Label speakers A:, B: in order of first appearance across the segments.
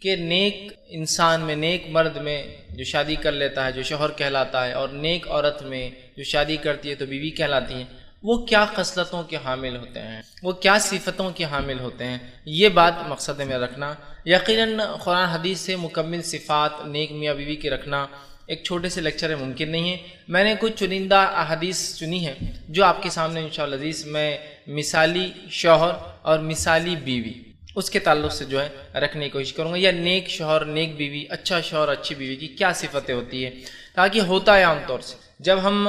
A: کہ نیک انسان میں، نیک مرد میں جو شادی کر لیتا ہے جو شوہر کہلاتا ہے، اور نیک عورت میں جو شادی کرتی ہے تو بیوی کہلاتی ہے، وہ کیا خصلتوں کے حامل ہوتے ہیں، وہ کیا صفتوں کے حامل ہوتے ہیں، یہ بات مقصد میں رکھنا۔ یقیناً قرآن حدیث سے مکمل صفات نیک میاں بیوی کے رکھنا ایک چھوٹے سے لیکچر میں ممکن نہیں ہے۔ میں نے کچھ چنندہ احادیث چنی ہیں جو آپ کے سامنے انشاءاللہ عزیز میں مثالی شوہر اور مثالی بیوی اس کے تعلق سے جو ہے رکھنے کی کوشش کروں گا، یا نیک شوہر نیک بیوی، اچھا شوہر اچھی بیوی کی کیا صفتیں ہوتی ہیں، تاکہ ہوتا ہے عام طور سے جب ہم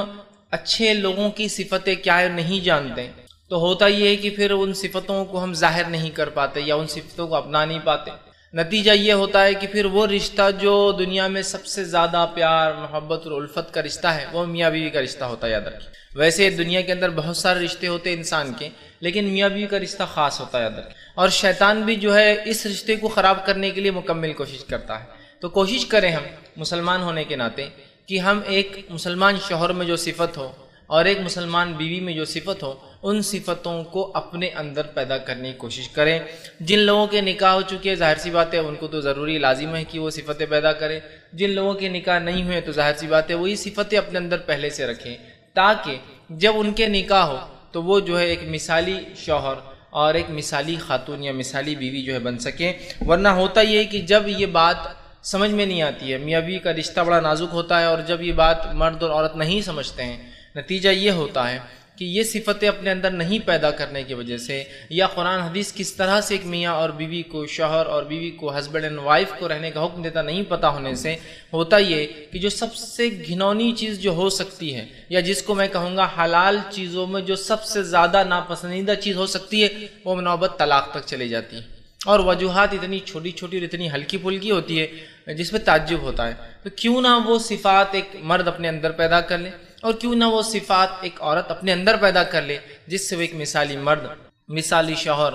A: اچھے لوگوں کی صفتیں کیا ہے نہیں جانتے تو ہوتا یہ ہے کہ پھر ان صفتوں کو ہم ظاہر نہیں کر پاتے یا ان صفتوں کو اپنا نہیں پاتے۔ نتیجہ یہ ہوتا ہے کہ پھر وہ رشتہ جو دنیا میں سب سے زیادہ پیار محبت اور الفت کا رشتہ ہے وہ میاں بیوی کا رشتہ ہوتا ہے، یاد رکھیں۔ ویسے دنیا کے اندر بہت سارے رشتے ہوتے ہیں انسان کے، لیکن میاں بیوی کا رشتہ خاص ہوتا ہے، یاد رکھیں۔ اور شیطان بھی جو ہے اس رشتے کو خراب کرنے کے لیے مکمل کوشش کرتا ہے۔ تو کوشش کریں ہم مسلمان ہونے کے ناطے کہ ہم ایک مسلمان شوہر میں جو صفت ہو اور ایک مسلمان بیوی میں جو صفت ہو ان صفتوں کو اپنے اندر پیدا کرنے کی کوشش کریں۔ جن لوگوں کے نکاح ہو چکے ہیں ظاہر سی بات ہے ان کو تو ضروری لازم ہے کہ وہ صفتیں پیدا کریں، جن لوگوں کے نکاح نہیں ہوئے تو ظاہر سی بات ہے وہی صفتیں اپنے اندر پہلے سے رکھیں، تاکہ جب ان کے نکاح ہو تو وہ جو ہے ایک مثالی شوہر اور ایک مثالی خاتون یا مثالی بیوی جو ہے بن سکیں۔ ورنہ ہوتا یہ ہے کہ جب یہ بات سمجھ میں نہیں آتی ہے، میاں بیوی کا رشتہ بڑا نازک ہوتا ہے، اور جب یہ بات مرد اور عورت نہیں سمجھتے ہیں، نتیجہ یہ ہوتا ہے کہ یہ صفتیں اپنے اندر نہیں پیدا کرنے کی وجہ سے، یا قرآن حدیث کس طرح سے ایک میاں اور بیوی کو، شوہر اور بیوی کو، ہسبینڈ اینڈ وائف کو رہنے کا حکم دیتا نہیں پتہ ہونے سے ہوتا یہ کہ جو سب سے گھنونی چیز جو ہو سکتی ہے، یا جس کو میں کہوں گا حلال چیزوں میں جو سب سے زیادہ ناپسندیدہ چیز ہو سکتی ہے، وہ نوبت طلاق تک چلی جاتی ہے، اور وجوہات اتنی چھوٹی چھوٹی اور اتنی ہلکی پھلکی ہوتی ہے جس میں تعجب ہوتا ہے۔ تو کیوں نہ وہ صفات ایک مرد اپنے اندر پیدا کر لے، اور کیوں نہ وہ صفات ایک عورت اپنے اندر پیدا کر لے، جس سے وہ ایک مثالی مرد، مثالی شوہر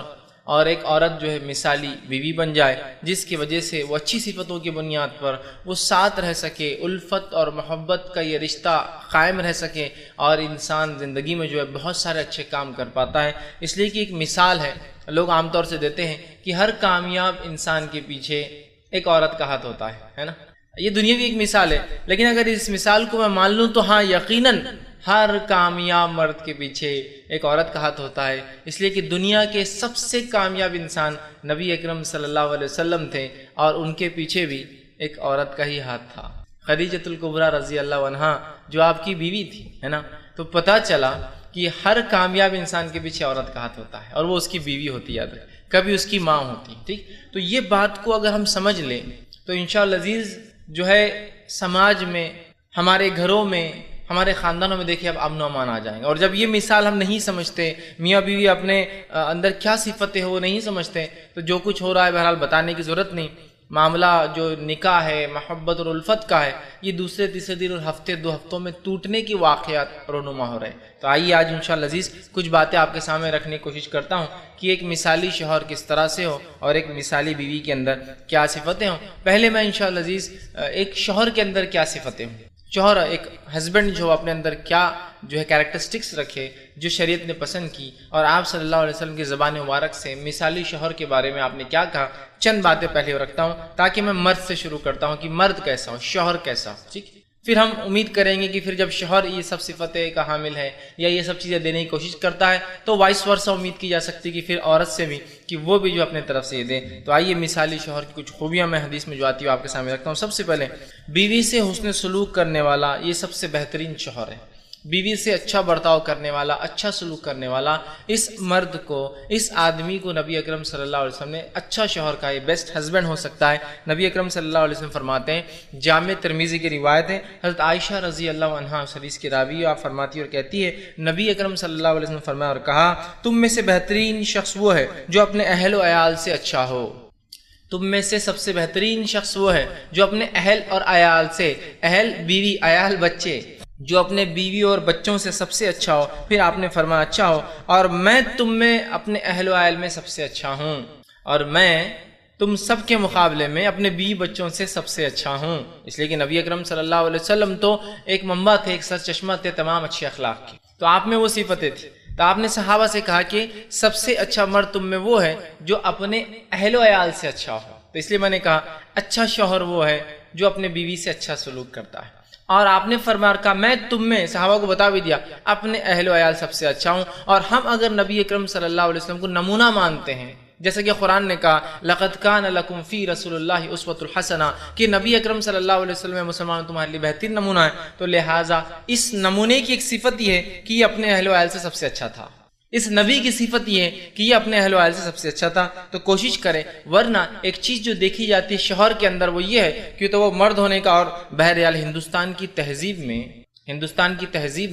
A: اور ایک عورت جو ہے مثالی بیوی بن جائے، جس کی وجہ سے وہ اچھی صفتوں کی بنیاد پر وہ ساتھ رہ سکے، الفت اور محبت کا یہ رشتہ قائم رہ سکے، اور انسان زندگی میں جو ہے بہت سارے اچھے کام کر پاتا ہے۔ اس لیے کہ ایک مثال ہے، لوگ عام طور سے دیتے ہیں کہ ہر کامیاب انسان کے پیچھے ایک عورت کا ہاتھ ہوتا ہے نا، یہ دنیاوی ایک مثال ہے، لیکن اگر اس مثال کو میں مان لوں تو ہاں یقیناً ہر کامیاب مرد کے پیچھے ایک عورت کا ہاتھ ہوتا ہے، اس لیے کہ دنیا کے سب سے کامیاب انسان نبی اکرم صلی اللہ علیہ وسلم تھے، اور ان کے پیچھے بھی ایک عورت کا ہی ہاتھ تھا، خدیجۃ الکبریٰ رضی اللہ عنہا جو آپ کی بیوی تھی، ہے نا۔ تو پتہ چلا کہ ہر کامیاب انسان کے پیچھے عورت کا ہاتھ ہوتا ہے، اور وہ اس کی بیوی ہوتی ہے، کبھی اس کی ماں ہوتی ہے، ٹھیک۔ تو یہ بات کو اگر ہم سمجھ لیں تو انشاءاللہ عزیز جو ہے سماج میں، ہمارے گھروں میں، ہمارے خاندانوں میں دیکھیں اب امن و امان آ جائیں گے۔ اور جب یہ مثال ہم نہیں سمجھتے، میاں بیوی اپنے اندر کیا صفتیں ہیں وہ نہیں سمجھتے، تو جو کچھ ہو رہا ہے بہرحال بتانے کی ضرورت نہیں۔ معاملہ جو نکاح ہے، محبت اور الفت کا ہے، یہ دوسرے تیسرے دن اور ہفتے دو ہفتوں میں ٹوٹنے کی واقعات رونما ہو رہے ہیں۔ تو آئیے آج انشاءاللہ عزیز کچھ باتیں آپ کے سامنے رکھنے کی کوشش کرتا ہوں کہ ایک مثالی شوہر کس طرح سے ہو اور ایک مثالی بیوی کے اندر کیا صفتیں ہوں۔ پہلے میں انشاءاللہ عزیز ایک شوہر کے اندر کیا صفتیں ہوں، شوہر ایک ہسبینڈ جو اپنے اندر کیا جو ہے کیریکٹرسٹکس رکھے جو شریعت نے پسند کی، اور آپ صلی اللہ علیہ وسلم کی زبان مبارک سے مثالی شوہر کے بارے میں آپ نے کیا کہا، چند باتیں پہلے رکھتا ہوں تاکہ میں مرد سے شروع کرتا ہوں کہ مرد کیسا ہو، شوہر کیسا ہو، ٹھیک۔ پھر ہم امید کریں گے کہ پھر جب شوہر یہ سب صفتیں کا حامل ہے یا یہ سب چیزیں دینے کی کوشش کرتا ہے تو وائس ورثہ امید کی جا سکتی کہ پھر عورت سے بھی کہ وہ بھی جو اپنے طرف سے یہ دے۔ تو آئیے مثالی شوہر کی کچھ خوبیاں میں حدیث میں جو آتی ہے آپ کے سامنے رکھتا ہوں۔ سب سے پہلے بیوی سے حسن سلوک کرنے والا یہ سب سے بہترین شوہر ہے، بیوی سے اچھا برتاؤ کرنے والا، اچھا سلوک کرنے والا، اس مرد کو، اس آدمی کو نبی اکرم صلی اللہ علیہ وسلم نے اچھا شوہر کا یہ بیسٹ ہسبینڈ ہو سکتا ہے۔ نبی اکرم صلی اللہ علیہ وسلم فرماتے ہیں، جامع ترمذی کی روایت ہے، حضرت عائشہ رضی اللہ عنہا اس حدیث کی راوی آپ فرماتی اور کہتی ہے، نبی اکرم صلی اللہ علیہ وسلم فرمایا اور کہا، تم میں سے بہترین شخص وہ ہے جو اپنے اہل و عیال سے اچھا ہو۔ تم میں سے سب سے بہترین شخص وہ ہے جو اپنے اہل اور عیال سے، اہل بیوی، عیال بچے، جو اپنے بیوی اور بچوں سے سب سے اچھا ہو۔ پھر آپ نے فرمایا اچھا ہو، اور میں تم میں اپنے اہل و عیال میں سب سے اچھا ہوں، اور میں تم سب کے مقابلے میں اپنے بیوی بچوں سے سب سے اچھا ہوں۔ اس لیے کہ نبی اکرم صلی اللہ علیہ وسلم تو ایک منبع تھے، ایک سر چشمہ تھے تمام اچھے اخلاق کے، تو آپ میں وہ صفتیں تھیں۔ تو آپ نے صحابہ سے کہا کہ سب سے اچھا مرد تم میں وہ ہے جو اپنے اہل و عیال سے اچھا ہو، تو اس لیے میں نے کہا اچھا شوہر وہ ہے جو اپنے بیوی سے اچھا سلوک کرتا ہے. اور آپ نے فرمایا کہا میں تم میں صحابہ کو بتا بھی دیا اپنے اہل و عیال سب سے اچھا ہوں. اور ہم اگر نبی اکرم صلی اللہ علیہ وسلم کو نمونہ مانتے ہیں، جیسا کہ قرآن نے کہا لقد کان لکم فی رسول اللہ اسوۃ الحسنہ، کہ نبی اکرم صلی اللہ علیہ وسلم مسلمان تمہارے لیے بہترین نمونہ ہے، تو لہٰذا اس نمونے کی ایک صفت یہ ہے کہ یہ اپنے اہل و عیال سے سب سے اچھا تھا. اس نبی کی صفت یہ ہے کہ یہ اپنے اہل و عیال سے سب سے اچھا تھا. تو کوشش کریں، ورنہ ایک چیز جو دیکھی جاتی ہے شوہر کے اندر وہ یہ ہے کہ تو وہ مرد ہونے کا. اور بہرحال ہندوستان کی تہذیب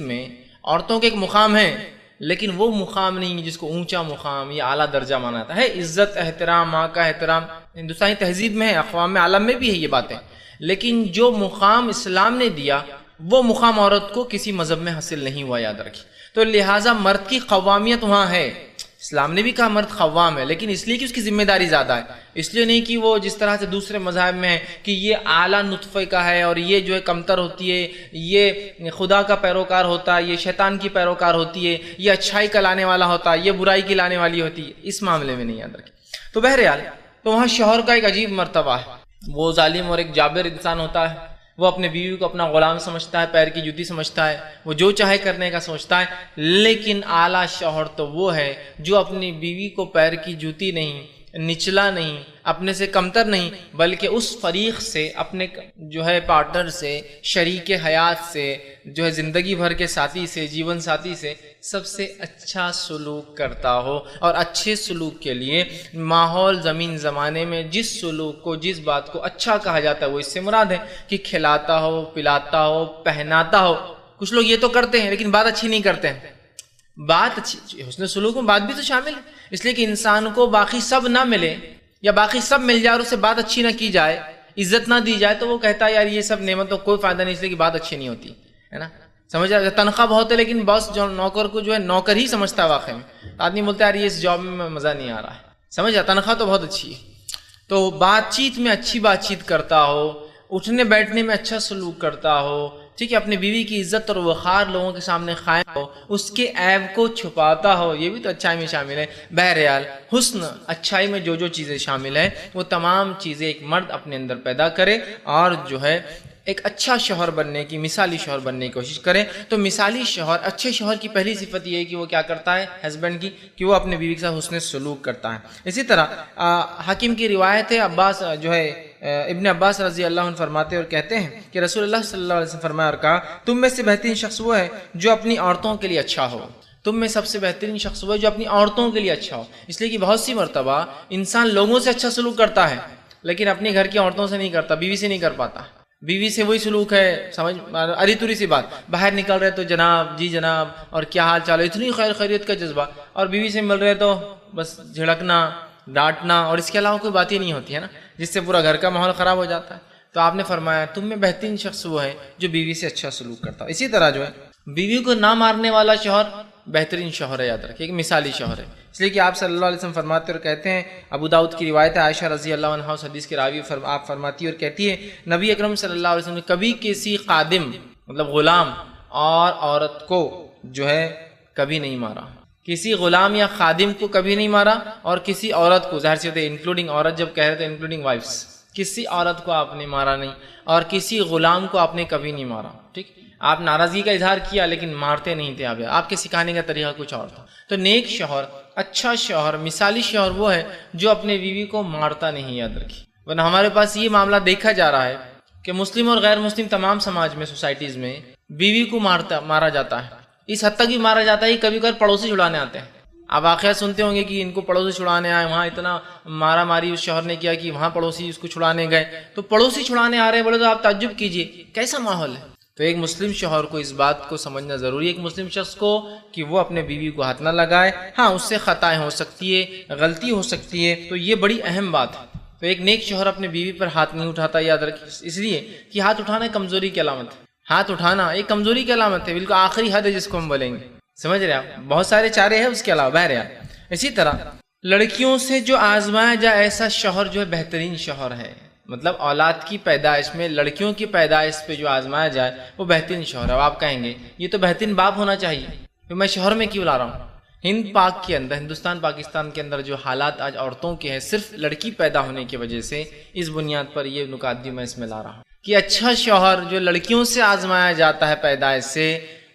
A: میں عورتوں کے ایک مقام ہے، لیکن وہ مقام نہیں جس کو اونچا مقام یا اعلیٰ درجہ مانا جاتا ہے. عزت، احترام، ماں کا احترام ہندوستانی تہذیب میں ہے، اقوام عالم میں بھی ہے یہ باتیں، لیکن جو مقام اسلام نے دیا وہ مقام عورت کو کسی مذہب میں حاصل نہیں ہوا، یاد رکھیے. تو لہٰذا مرد کی قوامیت وہاں ہے. اسلام نے بھی کہا مرد قوام ہے، لیکن اس لیے کہ اس کی ذمہ داری زیادہ ہے، اس لیے نہیں کہ وہ جس طرح سے دوسرے مذاہب میں ہے کہ یہ اعلیٰ نطفے کا ہے اور یہ جو ہے کمتر ہوتی ہے، یہ خدا کا پیروکار ہوتا ہے، یہ شیطان کی پیروکار ہوتی ہے، یہ اچھائی کا لانے والا ہوتا ہے، یہ برائی کی لانے والی ہوتی ہے. اس معاملے میں نہیں یاد رکھیں. تو بہرحال تو وہاں شوہر کا ایک عجیب مرتبہ ہے. وہ ظالم اور ایک جابر انسان ہوتا ہے، وہ اپنے بیوی کو اپنا غلام سمجھتا ہے، پیر کی جوتی سمجھتا ہے، وہ جو چاہے کرنے کا سوچتا ہے. لیکن اعلیٰ شوہر تو وہ ہے جو اپنی بیوی کو پیر کی جوتی نہیں، نچلا نہیں، اپنے سے کمتر نہیں، بلکہ اس فریق سے، اپنے جو ہے پارٹنر سے، شریک حیات سے، جو ہے زندگی بھر کے ساتھی سے، جیون ساتھی سے سب سے اچھا سلوک کرتا ہو. اور اچھے سلوک کے لیے ماحول زمین زمانے میں جس سلوک کو، جس بات کو اچھا کہا جاتا ہے وہ اس سے مراد ہے کہ کھلاتا ہو، پلاتا ہو، پہناتا ہو. کچھ لوگ یہ تو کرتے ہیں لیکن بات اچھی نہیں کرتے ہیں. بات اچھی، حسن سلوک میں بات بھی تو شامل ہے، اس لیے کہ انسان کو باقی سب نہ ملے یا باقی سب مل جائے اور اسے بات اچھی نہ کی جائے، عزت نہ دی جائے، تو وہ کہتا ہے یار یہ سب نعمت تو کوئی فائدہ نہیں، اس لیے کہ بات اچھی نہیں ہوتی ہے نا. سمجھ آ، تنخواہ بہت ہے لیکن باس جو نوکر کو جو ہے نوکر ہی سمجھتا ہے واقعی میں. آدمی بولتا ہے یار یہ اس جاب میں مزہ نہیں آ رہا ہے. سمجھ آ، تنخواہ تو بہت اچھی ہے. تو بات چیت میں اچھی بات چیت کرتا ہو، اٹھنے بیٹھنے میں اچھا سلوک کرتا ہو، ٹھیک ہے، اپنی بیوی کی عزت اور وقار لوگوں کے سامنے قائم ہو، اس کے عیب کو چھپاتا ہو، یہ بھی تو اچھائی میں شامل ہے. بہرحال حسن، اچھائی میں جو جو چیزیں شامل ہیں وہ تمام چیزیں ایک مرد اپنے اندر پیدا کرے اور جو ہے ایک اچھا شوہر بننے کی، مثالی شوہر بننے کی کوشش کرے. تو مثالی شوہر، اچھے شوہر کی پہلی صفت یہ ہے کہ وہ کیا کرتا ہے ہسبینڈ کی، کہ وہ اپنے بیوی کے ساتھ حسن سلوک کرتا ہے. اسی طرح حاکم کی روایت ہے، عباس جو ہے ابن عباس رضی اللہ عنہ فرماتے اور کہتے ہیں کہ رسول اللہ صلی اللہ علیہ وسلم فرمایا اور کہا تم میں سے بہترین شخص وہ ہے جو اپنی عورتوں کے لیے اچھا ہو. تم میں سب سے بہترین شخص وہ ہے جو اپنی عورتوں کے لیے اچھا ہو. اس لیے کہ بہت سی مرتبہ انسان لوگوں سے اچھا سلوک کرتا ہے لیکن اپنے گھر کی عورتوں سے نہیں کرتا، بیوی سے نہیں کر پاتا. بیوی سے وہی سلوک ہے، سمجھ اری توری سی بات، باہر نکل رہے تو جناب، جی جناب، اور کیا حال چال ہے، اتنی خیر خیریت کا جذبہ، اور بیوی سے مل رہے تو بس جھڑکنا، ڈانٹنا، اور اس کے علاوہ کوئی بات ہی نہیں ہوتی ہے نا، جس سے پورا گھر کا ماحول خراب ہو جاتا ہے. تو آپ نے فرمایا تم میں بہترین شخص وہ ہے جو بیوی سے اچھا سلوک کرتا ہو. اسی طرح جو ہے بیوی کو نہ مارنے والا شوہر بہترین شوہر ہے، یاد رکھیے، ایک مثالی شوہر ہے. اس لیے کہ آپ صلی اللہ علیہ وسلم فرماتے اور کہتے ہیں، ابو داؤد کی روایت ہے، عائشہ رضی اللہ عنہا اس حدیث کے راوی آپ فرماتی اور کہتی ہے نبی اکرم صلی اللہ علیہ وسلم نے کبھی کسی خادم، مطلب غلام اور عورت کو جو ہے کبھی نہیں مارا. کسی غلام یا خادم کو کبھی نہیں مارا، اور کسی عورت کو، ظاہر سی بات ہے انکلوڈنگ عورت جب کہہ رہے تھے انکلوڈنگ وائفس، کسی عورت کو آپ نے مارا نہیں، اور کسی غلام کو آپ نے کبھی نہیں مارا. ٹھیک، آپ ناراضگی کا اظہار کیا لیکن مارتے نہیں تھے. آپ کے سکھانے کا طریقہ کچھ اور تھا. تو نیک شوہر، اچھا شوہر، مثالی شوہر وہ ہے جو اپنے بیوی کو مارتا نہیں، یاد رکھیے. ورنہ ہمارے پاس یہ معاملہ دیکھا جا رہا ہے کہ مسلم اور غیر مسلم تمام سماج میں، سوسائٹیز میں بیوی کو مارا جاتا ہے. اس حد تک بھی مارا جاتا ہے کہ کبھی کبھی پڑوسی چھڑانے آتے ہیں. آپ واقعات سنتے ہوں گے کہ ان کو پڑوسی چھڑانے آئے، وہاں اتنا مارا ماری اس شوہر نے کیا کہ وہاں پڑوسی اس کو چھڑانے گئے. تو پڑوسی چھڑانے آ رہے ہیں، بولے تو آپ تعجب کیجئے کیسا ماحول ہے. تو ایک مسلم شوہر کو اس بات کو سمجھنا ضروری ہے، ایک مسلم شخص کو، کہ وہ اپنے بیوی کو ہاتھ نہ لگائے. ہاں اس سے خطائیں ہو سکتی ہے، غلطی ہو سکتی ہے، تو یہ بڑی اہم بات ہے. تو ایک نیک شوہر اپنے بیوی پر ہاتھ نہیں اٹھاتا، یاد رکھیے، اس لیے کہ ہاتھ اٹھانا کمزوری کی علامت ہے. ہاتھ اٹھانا ایک کمزوری کی علامت ہے، بالکل آخری حد ہے جس کو ہم بولیں گے. سمجھ رہے آپ، بہت سارے چارے ہیں اس کے علاوہ. بہرحال اسی طرح لڑکیوں سے جو آزمایا جائے ایسا شوہر جو ہے بہترین شوہر ہے. مطلب اولاد کی پیدائش میں، لڑکیوں کی پیدائش پہ جو آزمایا جائے وہ بہترین شوہر ہے. اب آپ کہیں گے یہ تو بہترین باپ ہونا چاہیے، تو میں شوہر میں کیوں لا رہا ہوں؟ ہند پاک کے اندر، ہندوستان پاکستان کے اندر جو حالات آج عورتوں کے ہیں صرف لڑکی پیدا ہونے کی وجہ سے، اس بنیاد پر یہ نکات بھی میں اس میں لا رہا ہوں کہ اچھا شوہر جو لڑکیوں سے آزمایا جاتا ہے پیدائش سے،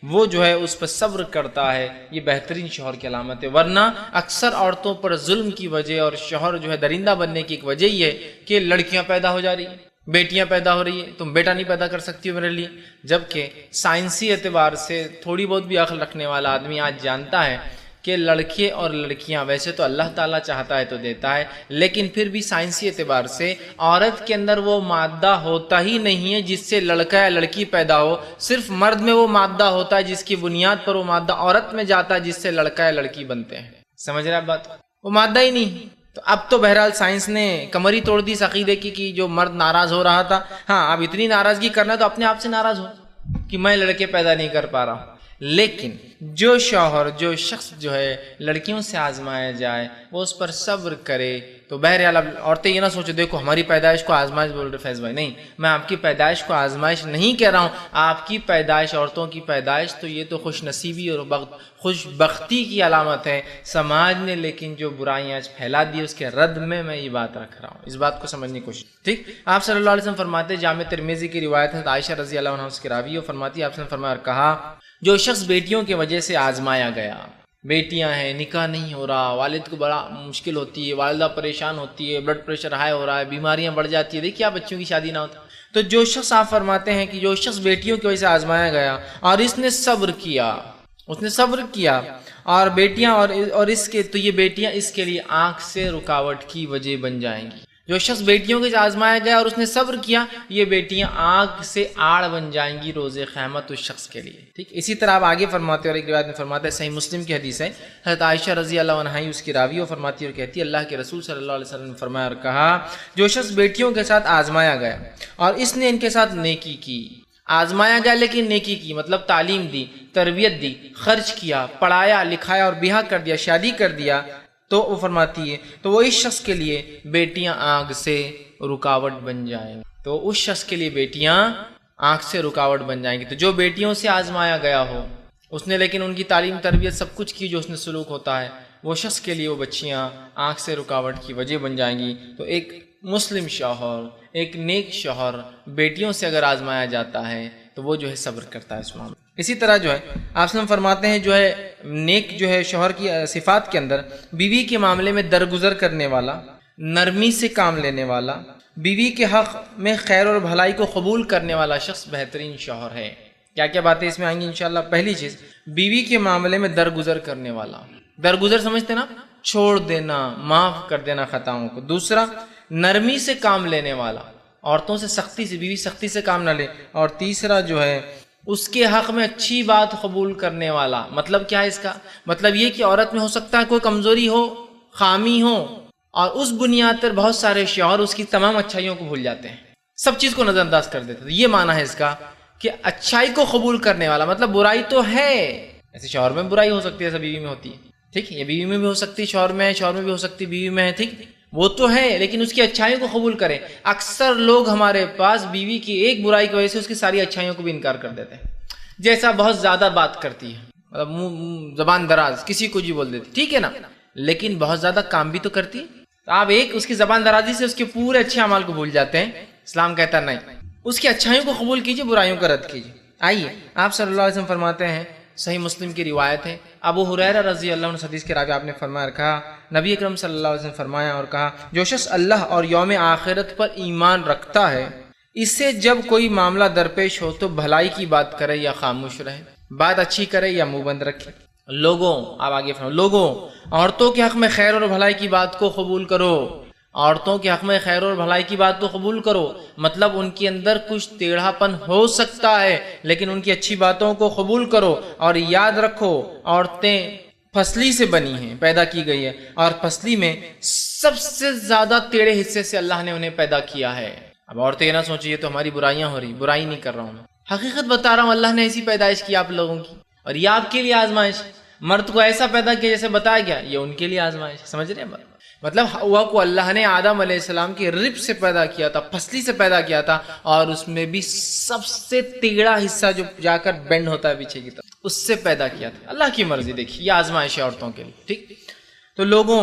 A: وہ جو ہے اس پر صبر کرتا ہے، یہ بہترین شوہر کی علامت ہے۔ ورنہ اکثر عورتوں پر ظلم کی وجہ اور شوہر جو ہے درندہ بننے کی ایک وجہ یہ ہے کہ لڑکیاں پیدا ہو جا رہی ہیں، بیٹیاں پیدا ہو رہی ہیں، تم بیٹا نہیں پیدا کر سکتی ہو میرے لیے، جبکہ سائنسی اعتبار سے تھوڑی بہت بھی عقل رکھنے والا آدمی آج جانتا ہے کہ لڑکے اور لڑکیاں ویسے تو اللہ تعالیٰ چاہتا ہے تو دیتا ہے، لیکن پھر بھی سائنسی اعتبار سے عورت کے اندر وہ مادہ ہوتا ہی نہیں ہے جس سے لڑکا یا لڑکی پیدا ہو، صرف مرد میں وہ مادہ ہوتا ہے جس کی بنیاد پر وہ مادہ عورت میں جاتا ہے جس سے لڑکا یا لڑکی بنتے ہیں۔ سمجھ رہے آپ بات؟ وہ مادہ ہی نہیں۔ تو اب تو بہرحال سائنس نے کمر ہی توڑ دی اس عقیدے کی کہ جو مرد ناراض ہو رہا تھا، ہاں اب اتنی ناراضگی کرنا تو اپنے آپ سے ناراض ہو کہ میں لڑکے پیدا نہیں کر پا رہا ہوں۔ لیکن جو شوہر، جو شخص جو ہے لڑکیوں سے آزمایا جائے، وہ اس پر صبر کرے، تو بہرحال اب عورتیں یہ نہ سوچو دیکھو ہماری پیدائش کو آزمائش بول رہے فیض بھائی، نہیں، میں آپ کی پیدائش کو آزمائش نہیں کہہ رہا ہوں۔ آپ کی پیدائش، عورتوں کی پیدائش تو یہ تو خوش نصیبی اور خوش بختی کی علامت ہے۔ سماج نے لیکن جو برائیاں آج پھیلا دی اس کے رد میں یہ بات رکھ رہا ہوں، اس بات کو سمجھنے کی کوشش۔ ٹھیک، آپ صلی اللہ علیہ وسلم فرماتے، جامع ترمذی کی روایت ہے، عائشہ رضی اللہ عنہا اس کی راوی ہے، فرماتی آپ نے فرمایا اور کہا، جو شخص بیٹیوں کی وجہ سے آزمایا گیا، بیٹیاں ہیں، نکاح نہیں ہو رہا، والد کو بڑا مشکل ہوتی ہے، والدہ پریشان ہوتی ہے، بلڈ پریشر ہائی ہو رہا ہے، بیماریاں بڑھ جاتی ہے، دیکھیے آپ بچوں کی شادی نہ ہوتی، تو جو شخص آپ فرماتے ہیں کہ جو شخص بیٹیوں کی وجہ سے آزمایا گیا اور اس نے صبر کیا، اور بیٹیاں اور اس کے، تو یہ بیٹیاں اس کے لیے آنکھ سے رکاوٹ کی وجہ بن جائیں گی۔ جو شخص بیٹیوں کے آزمایا گیا اور اس نے صبر کیا، یہ بیٹیاں آنکھ سے آڑ بن جائیں گی روز قیامت اس شخص کے لیے۔ ٹھیک، اسی طرح آپ آگے فرماتے ہیں اور ایک روایت میں فرماتے ہیں، صحیح مسلم کی حدیث ہے، حضرت عائشہ رضی اللہ عنہا اس کی راوی، وہ فرماتی اور کہتی ہے، اللہ کے رسول صلی اللہ علیہ وسلم نے فرمایا اور کہا، جو شخص بیٹیوں کے ساتھ آزمایا گیا اور اس نے ان کے ساتھ نیکی کی، آزمایا گیا لیکن نیکی کی، مطلب تعلیم دی، تربیت دی، خرچ کیا، پڑھایا لکھایا اور بیاہ کر دیا، شادی کر دیا، تو وہ فرماتی ہے تو وہ اس شخص کے لیے بیٹیاں آنکھ سے رکاوٹ بن جائیں گی، تو اس شخص کے لیے بیٹیاں آنکھ سے رکاوٹ بن جائیں گی۔ تو جو بیٹیوں سے آزمایا گیا ہو، اس نے لیکن ان کی تعلیم تربیت سب کچھ کی جو اس نے سلوک ہوتا ہے، وہ شخص کے لیے وہ بچیاں آنکھ سے رکاوٹ کی وجہ بن جائیں گی۔ تو ایک مسلم شوہر، ایک نیک شوہر بیٹیوں سے اگر آزمایا جاتا ہے تو وہ جو ہے صبر کرتا ہے اس معاملے۔ اسی طرح جو ہے آپ سے فرماتے ہیں، جو ہے نیک جو ہے شوہر کی صفات کے اندر، بیوی کے معاملے میں درگزر کرنے والا، نرمی سے کام لینے والا، بیوی کے حق میں خیر اور بھلائی کو قبول کرنے والا شخص بہترین شوہر ہے۔ کیا کیا باتیں اس میں آئیں گی انشاءاللہ؟ پہلی چیز، بیوی کے معاملے میں درگزر کرنے والا، درگزر سمجھتے نا، چھوڑ دینا، معاف کر دینا خطاؤں کو۔ دوسرا، نرمی سے کام لینے والا، عورتوں سے سختی سے، بیوی سختی سے کام نہ لے۔ اور تیسرا جو ہے اس کے حق میں اچھی بات قبول کرنے والا۔ مطلب کیا ہے اس کا؟ مطلب یہ کہ عورت میں ہو سکتا ہے کوئی کمزوری ہو، خامی ہو، اور اس بنیاد پر بہت سارے شوہر اس کی تمام اچھائیوں کو بھول جاتے ہیں، سب چیز کو نظر انداز کر دیتے ہیں۔ یہ معنی ہے اس کا کہ اچھائی کو قبول کرنے والا، مطلب برائی تو ہے، ایسے شوہر میں برائی ہو سکتی ہے، ایسا بیوی میں ہوتی ہے، ٹھیک، یہ بیوی میں بھی ہو سکتی ہے، شوہر میں ہے، شوہر میں بھی ہو سکتی ہے، بیوی میں ہے، ٹھیک، وہ تو ہے، لیکن اس کی اچھائیوں کو قبول کریں۔ اکثر لوگ ہمارے پاس بیوی کی ایک برائی کی وجہ سے اس کی ساری اچھائیوں کو بھی انکار کر دیتے ہیں، جیسا بہت زیادہ بات کرتی ہے، مطلب زبان دراز، کسی کو جی بول دیتی، ٹھیک ہے نا، لیکن بہت زیادہ کام بھی تو کرتی ہے۔ تو آپ ایک اس کی زبان درازی سے اس کے پورے اچھے اعمال کو بھول جاتے ہیں۔ اسلام کہتا ہے نہیں، اس کی اچھائیوں کو قبول کیجیے، برائیوں کا رد کیجیے۔ آئیے آپ صلی اللہ علیہ وسلم فرماتے ہیں، صحیح مسلم کی روایت ہے، ابو ہریرہ رضی اللہ عنہ حدیث کے راوی، آپ نے فرمایا اور کہا، نبی اکرم صلی اللہ علیہ وسلم فرمایا اور کہا، جو شخص اللہ اور یوم آخرت پر ایمان رکھتا ہے، اس سے جب کوئی معاملہ درپیش ہو تو بھلائی کی بات کرے یا خاموش رہے، بات اچھی کرے یا منہ بند رکھے۔ لوگوں، آپ آگے فرمائیں، لوگوں، عورتوں کے حق میں خیر اور بھلائی کی بات کو قبول کرو، عورتوں کے حق میں خیر اور بھلائی کی بات کو قبول کرو، مطلب ان کے اندر کچھ ٹیڑھا پن ہو سکتا ہے لیکن ان کی اچھی باتوں کو قبول کرو، اور یاد رکھو عورتیں پھسلی سے بنی ہیں، پیدا کی گئی ہے، اور پھسلی میں سب سے زیادہ ٹیڑھے حصے سے اللہ نے انہیں پیدا کیا ہے۔ اب عورتیں یہ نہ سوچیں یہ تو ہماری برائیاں ہو رہی، برائی نہیں کر رہا ہوں میں، حقیقت بتا رہا ہوں، اللہ نے ایسی پیدائش کی آپ لوگوں کی، اور یہ آپ کے لیے آزمائش، مرد کو ایسا پیدا کیا جیسے بتایا گیا، یہ ان کے لیے آزمائش، سمجھ رہے ہیں؟ مطلب ہوا کو اللہ نے آدم علیہ السلام کی رب سے پیدا کیا تھا، پھسلی سے پیدا کیا تھا، اور اس میں بھی سب سے ٹیڑھا حصہ جو جا کر بینڈ ہوتا ہے پیچھے کی طرف، اس سے پیدا کیا تھا. اللہ کی مرضی. دیکھیے یہ آزمائش ہے عورتوں کے لیے. ٹھیک. تو لوگوں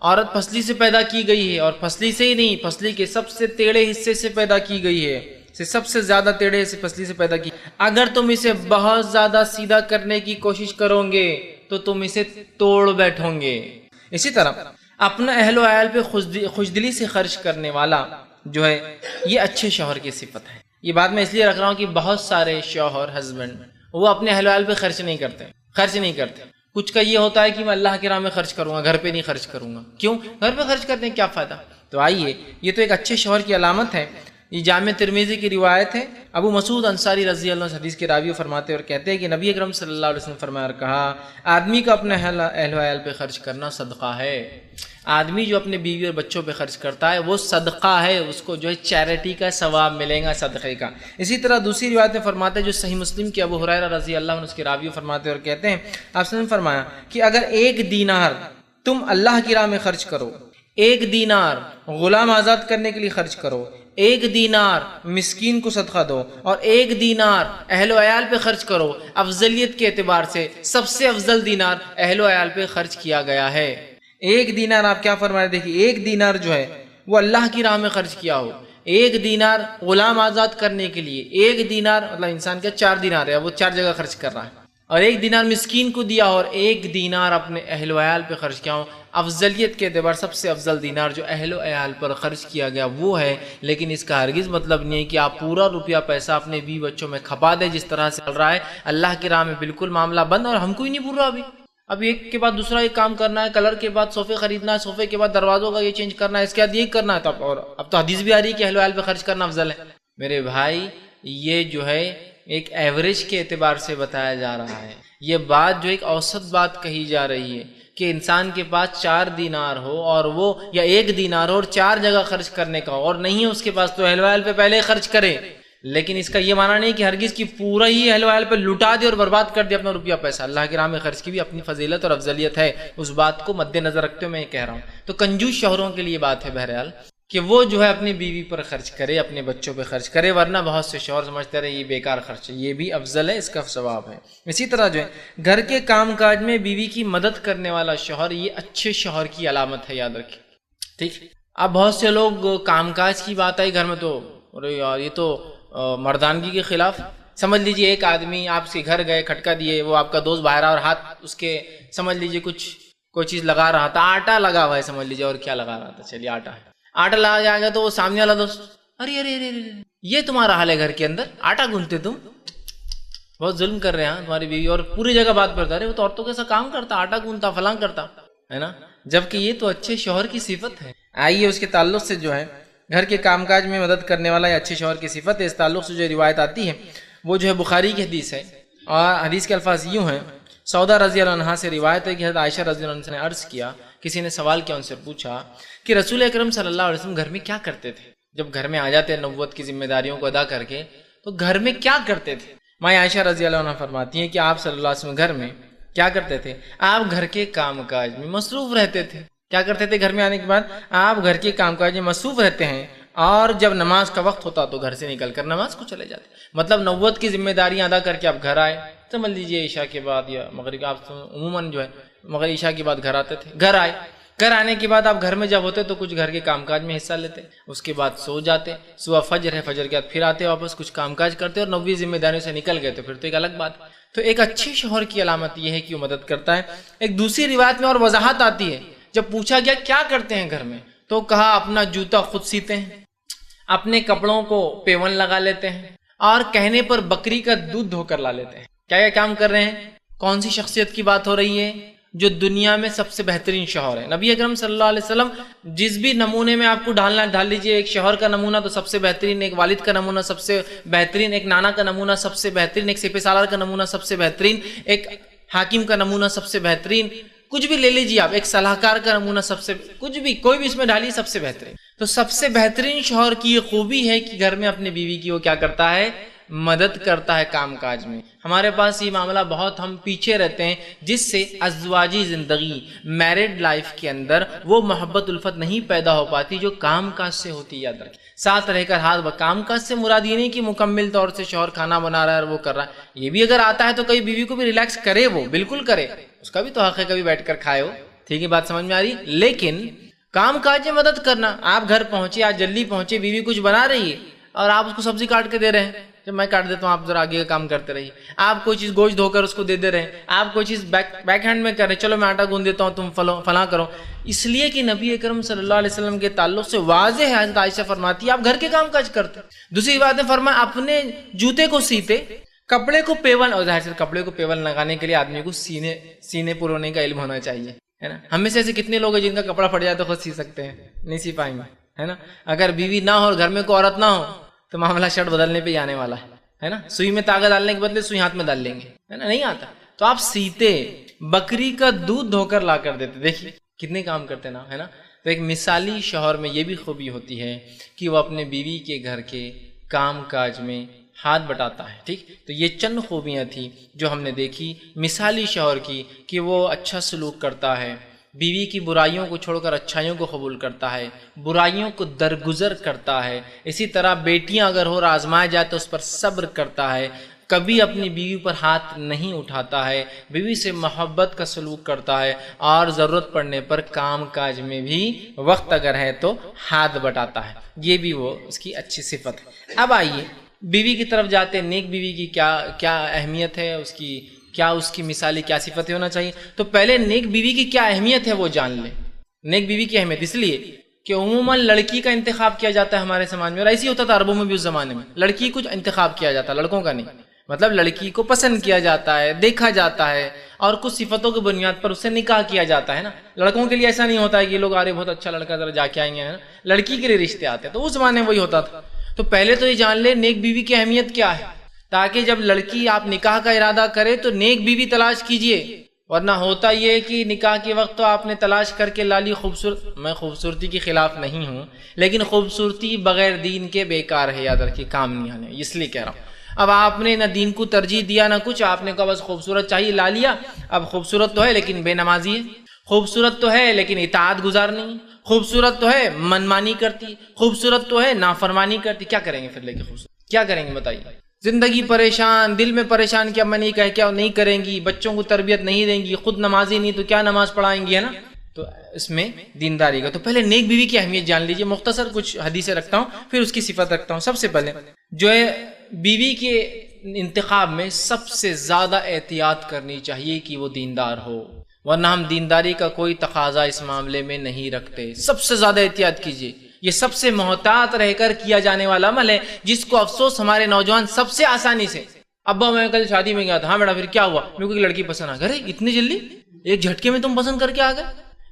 A: عورت پسلی سے پیدا کی گئی ہے، اور پسلی سے ہی نہیں، پسلی کے سب سے ٹیڑھے حصے سے پیدا کی گئی ہے، سب سے زیادہ ٹیڑھے سے پسلی سے پیدا کی. اگر تم اسے بہت زیادہ سیدھا کرنے کی کوشش کرو گے تو تم اسے توڑ بیٹھو گے. اسی طرح اپنا اہل و عیال پہ خوشدلی سے خرچ کرنے والا جو ہے یہ اچھے شوہر کی صفت ہے. یہ بات میں اس لیے رکھ رہا ہوں کہ بہت سارے شوہر ہسبینڈ وہ اپنے اہل و عیال پہ خرچ نہیں کرتے. کچھ کا یہ ہوتا ہے کہ میں اللہ کی راہ میں خرچ کروں گا، گھر پہ نہیں خرچ کروں گا. کیوں؟ گھر پہ خرچ کرنے کیا فائدہ؟ تو آئیے، یہ تو ایک اچھے شوہر کی علامت ہے. یہ جامع ترمذی کی روایت ہے. ابو مسعود انصاری رضی اللہ عنہ حدیث کے راوی فرماتے اور کہتے ہیں کہ نبی اکرم صلی اللہ علیہ وسلم فرمایا اور کہا، آدمی کا اپنے اہل و عیال پہ خرچ کرنا صدقہ ہے. آدمی جو اپنے بیوی اور بچوں پہ خرچ کرتا ہے وہ صدقہ ہے، اس کو جو ہے چیریٹی کا ثواب ملے گا، صدقے کا. اسی طرح دوسری روایت میں فرماتے ہیں جو صحیح مسلم کے ابو ہریرہ رضی اللہ عنہ اس کے راوی فرماتے اور کہتے ہیں آپ نے فرمایا کہ اگر 1 دینار تم اللہ کی راہ میں خرچ کرو، 1 دینار غلام آزاد کرنے کے لیے خرچ کرو، 1 دینار مسکین کو صدقہ دو، اور 1 دینار اہل و عیال پہ خرچ کرو، افضلیت کے اعتبار سے سب سے افضل دینار اہل و عیال پہ خرچ کیا گیا ہے. 1 دینار آپ کیا فرمائے؟ دیکھیے 1 دینار جو ہے وہ اللہ کی راہ میں خرچ کیا ہو، 1 دینار غلام آزاد کرنے کے لیے، 1 دینار مطلب انسان کا 4 دینار ہے، وہ 4 جگہ خرچ کر رہا ہے، اور 1 دینار مسکین کو دیا، اور 1 دینار اپنے اہل و عیال پہ خرچ کیا ہو. افضلیت کے اعتبار سب سے افضل دینار جو اہل و عیال پر خرچ کیا گیا وہ ہے. لیکن اس کا ہرگز مطلب نہیں ہے کہ آپ پورا روپیہ پیسہ اپنے بیوی بچوں میں کھپا دیں جس طرح سے چل رہا ہے. اللہ کی راہ میں بالکل معاملہ بند، اور ہم کو ہی نہیں بول رہا. اب ایک کے بعد دوسرا ایک کام کرنا ہے، کلر کے بعد صوفے خریدنا ہے، صوفے کے بعد دروازوں کا یہ چینج کرنا ہے، اس کے بعد یہ کرنا ہے. اب تو حدیث بھی آ رہی ہے کہ اہل و عیال پہ خرچ کرنا افضل ہے. میرے بھائی یہ جو ہے ایک ایوریج کے اعتبار سے بتایا جا رہا ہے. یہ بات جو ایک اوسط بات کہی جا رہی ہے کہ انسان کے پاس 4 دینار ہو اور وہ یا 1 دینار ہو اور 4 جگہ خرچ کرنے کا ہو، اور نہیں ہے اس کے پاس تو اہل و عیال پہ پہلے خرچ کرے. لیکن اس کا یہ معنی نہیں کہ ہرگز کی پورا ہی اہل و عیال پہ لٹا دے اور برباد کر دے اپنا روپیہ پیسہ. اللہ کی راہ میں خرچ کی بھی اپنی فضیلت اور افضلیت ہے، اس بات کو مد نظر رکھتے ہوئے میں یہ کہہ رہا ہوں. تو کنجوس شوہروں کے لیے بات ہے بہرحال کہ وہ جو ہے اپنی بیوی پر خرچ کرے، اپنے بچوں پہ خرچ کرے، ورنہ بہت سے شوہر سمجھتے رہے یہ بیکار خرچ ہے. یہ بھی افضل ہے، اس کا ثواب ہے. اسی طرح جو ہے گھر کے کام کاج میں بیوی کی مدد کرنے والا شوہر یہ اچھے شوہر کی علامت ہے، یاد رکھیں. ٹھیک. اب بہت سے لوگ کام کاج کی بات آئی گھر میں تو ارے یار یہ تو مردانگی کے خلاف. سمجھ لیجئے ایک آدمی آپ سے گھر گئے، کھٹکا دیے، وہ آپ کا دوست باہر اور ہاتھ اس کے سمجھ لیجئے کوئی چیز لگا رہا تھا، آٹا لگا ہوا ہے سمجھ لیجئے، اور کیا لگا رہا تھا، چلیے آٹا لگا کے آ گیا تو وہ سامنے والا دوست ارے ارے ارے یہ تمہارا حال ہے گھر کے اندر، آٹا گوندھتے تم، بہت ظلم کر رہے ہیں تمہاری بیوی. اور پوری جگہ بات کرتا ہے وہ تو عورتوں کے ساتھ کام کرتا، آٹا گوندھتا، فلاں کرتا ہے نا، جبکہ یہ تو اچھے شوہر کی صفت ہے. آئیے اس کے تعلق سے جو ہے گھر کے کام کاج میں مدد کرنے والا یہ اچھے شوہر کی صفت ہے. اس تعلق سے جو روایت آتی ہے وہ جو ہے بخاری کی حدیث ہے، اور حدیث کے الفاظ یوں ہیں. سودا رضی اللہ عنہا سے روایت ہے کہ حضرت عائشہ رضی اللہ عنہ نے عرض کیا، کسی نے سوال کیا، ان سے پوچھا کہ رسول اکرم صلی اللہ علیہ وسلم گھر میں کیا کرتے تھے؟ جب گھر میں آ جاتے ہیں نبوت کی ذمہ داریوں کو ادا کر کے تو گھر میں کیا کرتے تھے؟ ماں عائشہ رضی اللہ عنہ فرماتی ہیں کہ آپ صلی اللہ علیہ وسلم گھر میں کیا کرتے تھے؟ آپ گھر کے کام کاج میں مصروف رہتے تھے. کیا کرتے تھے گھر میں آنے کے بعد؟ آپ گھر کے کام کاج میں مصروف رہتے ہیں، اور جب نماز کا وقت ہوتا تو گھر سے نکل کر نماز کو چلے جاتے. مطلب نبوت کی ذمہ داریاں ادا کر کے آپ گھر آئے، سمجھ لیجیے عشاء کے بعد یا مغرب، آپ عموماً جو ہے مغرب عشاء کے بعد گھر آتے تھے. گھر آنے کے بعد آپ گھر میں جب ہوتے تو کچھ گھر کے کام کاج میں حصہ لیتے، اس کے بعد سو جاتے، صبح فجر ہے، فجر کے بعد پھر آتے واپس کچھ کام کاج کرتے، اور نبوی ذمہ داریوں سے نکل گئے تو پھر تو ایک الگ بات. تو ایک اچھے شوہر کی علامت یہ ہے کہ وہ مدد کرتا ہے. ایک دوسری روایت میں اور وضاحت آتی ہے، جب پوچھا گیا کیا کرتے ہیں گھر میں تو کہا اپنا جوتا خود سیتے ہیں، اپنے کپڑوں کو پیون لگا لیتے ہیں، اور کہنے پر بکری کا دودھ دھو کر لا لیتے ہیں. کیا کام کر رہے ہیں؟ کون سی شخصیت کی بات ہو رہی ہے؟ جو دنیا میں سب سے بہترین شوہر ہے. نبی اکرم صلی اللہ علیہ وسلم جس بھی نمونے میں آپ کو ڈال لیجئے، ایک شوہر کا نمونہ تو سب سے بہترین، ایک والد کا نمونہ سب سے بہترین، ایک نانا کا نمونہ سب سے بہترین، ایک سپہ سالار کا نمونہ سب سے بہترین، ایک حاکم کا نمونہ سب سے بہترین، کچھ بھی لے لیجیے آپ، ایک صلاح کار کا نمونہ سب سے، کچھ بھی کوئی بھی اس میں ڈالیے سب سے بہترین. تو سب سے بہترین شوہر کی یہ خوبی ہے کہ گھر میں اپنے بیوی کی وہ کیا کرتا ہے؟ مدد کرتا ہے کام کاج میں. ہمارے پاس یہ معاملہ بہت ہم پیچھے رہتے ہیں، جس سے ازدواجی زندگی، میرڈ لائف کے اندر وہ محبت الفت نہیں پیدا ہو پاتی جو کام کاج سے ہوتی. یاد رکھیں ساتھ رہ کر ہاتھ کام کاج سے مراد یہ نہیں کہ مکمل طور سے شوہر کھانا بنا رہا ہے اور وہ کر رہا ہے، یہ بھی اگر آتا ہے تو کئی بیوی کو بھی ریلیکس کرے، وہ بالکل کرے، اس کا بھی تو حق ہے کبھی بیٹھ کر کھائے ہو، ٹھیک ہے بات سمجھ میں آ رہی؟ لیکن کام کاج میں مدد کرنا، آپ گھر پہنچے، آج جلدی پہنچے، بیوی کچھ بنا رہی ہے اور آپ اس کو سبزی کاٹ کے دے رہے ہیں، جب میں کاٹ دیتا ہوں آپ ذرا آگے کا کام کرتے رہیے، آپ کوئی چیز گوشت دھو کر اس کو دے دے رہے ہیں، آپ کوئی چیز بیک ہینڈ میں کر رہے ہیں، چلو میں آٹا گوندھ دیتا ہوں تم فلاں کرو، اس لیے کہ نبی اکرم صلی اللہ علیہ وسلم کے تعلق سے واضح ہے، حضرت عائشہ فرماتی ہے آپ گھر کے کام کاج کرتے۔ دوسری بات ہے فرمایا اپنے جوتے کو سیتے، کپڑے کو پیون، اور ظاہر سے کپڑے کو پیون لگانے کے لیے آدمی کو سینے پرونے کا علم ہونا چاہیے، ہے نا؟ ہم میں سے ایسے کتنے لوگ ہیں جن کا کپڑا پھٹ جائے تو خود سی سکتے ہیں؟ نہیں سی پائیں گے، ہے نا؟ اگر بیوی نہ ہو اور گھر میں کوئی عورت نہ ہو تو معاملہ شرٹ بدلنے پہ ہی آنے والا ہے نا؟ سوئی میں تاغہ ڈالنے کے بدلے سوئی ہاتھ میں ڈال لیں گے، ہے نا؟ نہیں آتا تو آپ سیتے، بکری کا دودھ دھو کر لا کر دیتے، دیکھیے کتنے کام کرتے نا، ہے نا؟ تو ایک مثالی شوہر میں یہ بھی خوبی ہوتی ہے کہ وہ اپنے بیوی کے گھر کے کام کاج میں ہاتھ بٹاتا ہے، ٹھیک؟ تو یہ چند خوبیاں تھیں جو ہم نے دیکھی مثالی شوہر کی، کہ وہ اچھا سلوک کرتا ہے، بیوی کی برائیوں کو چھوڑ کر اچھائیوں کو قبول کرتا ہے، برائیوں کو درگزر کرتا ہے، اسی طرح بیٹیاں اگر ہو آزمائے جائے تو اس پر صبر کرتا ہے، کبھی اپنی بیوی پر ہاتھ نہیں اٹھاتا ہے، بیوی سے محبت کا سلوک کرتا ہے، اور ضرورت پڑنے پر کام کاج میں بھی وقت اگر ہے تو ہاتھ بٹاتا ہے، یہ بھی وہ اس کی اچھی صفت ہے۔ اب آئیے بیوی کی طرف جاتے ہیں، نیک بیوی کی کیا اہمیت ہے، اس کی مثالی کیا صفتیں ہونا چاہیے؟ تو پہلے نیک بیوی کی کیا اہمیت ہے وہ جان لیں۔ نیک بیوی کی اہمیت اس لیے کہ عموماً لڑکی کا انتخاب کیا جاتا ہے ہمارے سماج میں، اور ایسے ہی ہوتا تھا عربوں میں بھی اس زمانے میں، لڑکی کچھ انتخاب کیا جاتا ہے، لڑکوں کا نہیں، مطلب لڑکی کو پسند کیا جاتا ہے، دیکھا جاتا ہے، اور کچھ صفتوں کی بنیاد پر اس سے نکاح کیا جاتا ہے نا۔ لڑکوں کے لیے ایسا نہیں ہوتا ہے کہ یہ لوگ آرے بہت اچھا لڑکا ذرا جا کے آئیں گے، ہے نا؟ لڑکی کے لیے رشتے آتے ہیں، تو اس زمانے میں وہی ہوتا تھا۔ تو پہلے تو یہ جان لے نیک بیوی کی اہمیت کیا ہے، تاکہ جب لڑکی آپ نکاح کا ارادہ کرے تو نیک بیوی تلاش کیجئے، ورنہ ہوتا یہ کہ نکاح کے وقت تو آپ نے تلاش کر کے لالی خوبصورت، میں خوبصورتی کے خلاف نہیں ہوں، لیکن خوبصورتی بغیر دین کے بیکار ہے، یاد رکھیے، کام نہیں آنے، اس لیے کہہ رہا ہوں۔ اب آپ نے نہ دین کو ترجیح دیا نہ کچھ، آپ نے کہا بس خوبصورت چاہیے لا لیا، اب خوبصورت تو ہے لیکن بے نمازی ہے، خوبصورت تو ہے لیکن اطاعت گزار نہیں، خوبصورت تو ہے منمانی کرتی، خوبصورت تو ہے نافرمانی کرتی، کیا کریں گے پھر لے کے خوبصورت؟ کیا کریں گے بتائیے؟ زندگی پریشان، دل میں پریشان، کیا میں نہیں کہہ کیا نہیں کریں گی، بچوں کو تربیت نہیں دیں گی، خود نمازی نہیں تو کیا نماز پڑھائیں گی، ہے نا؟ تو اس میں دینداری کا، تو پہلے نیک بیوی کی اہمیت جان لیجیے۔ مختصر کچھ حدیثیں رکھتا ہوں پھر اس کی صفت رکھتا ہوں۔ سب سے پہلے جو ہے بیوی کے انتخاب میں سب سے زیادہ احتیاط کرنی چاہیے کہ وہ دیندار ہو، ورنہ ہم دینداری کا کوئی تقاضا اس معاملے میں نہیں رکھتے۔ سب سے زیادہ احتیاط کیجیے، یہ سب سے محتاط رہ کر کیا جانے والا عمل ہے، جس کو افسوس ہمارے نوجوان سب سے آسانی سے، ابا میں کل شادی میں گیا تھا، ہاں بیٹا پھر کیا ہوا، میرے کو ایک لڑکی پسند آ گئی، اتنی جلدی ایک جھٹکے میں تم پسند کر کے آ گئے۔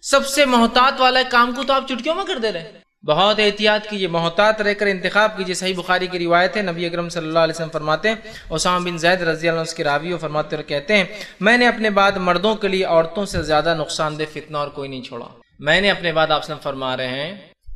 A: سب سے محتاط والا کام کو تو آپ چٹکیوں میں کر دے رہے ہیں۔ بہت احتیاط کیجیے، محتاط رہ کر انتخاب کیجیے۔ صحیح بخاری کی روایت ہے، نبی اکرم صلی اللہ علیہ وسلم فرماتے ہیں، اسامہ بن زید رضی اللہ عنہ اس کے راوی اور فرماتے اور کہتے ہیں، میں نے اپنے بعد مردوں کے لیے عورتوں سے زیادہ نقصان دہ فتنہ اور کوئی نہیں چھوڑا۔ میں نے اپنے بعد، آپ سے فرما رہے ہیں،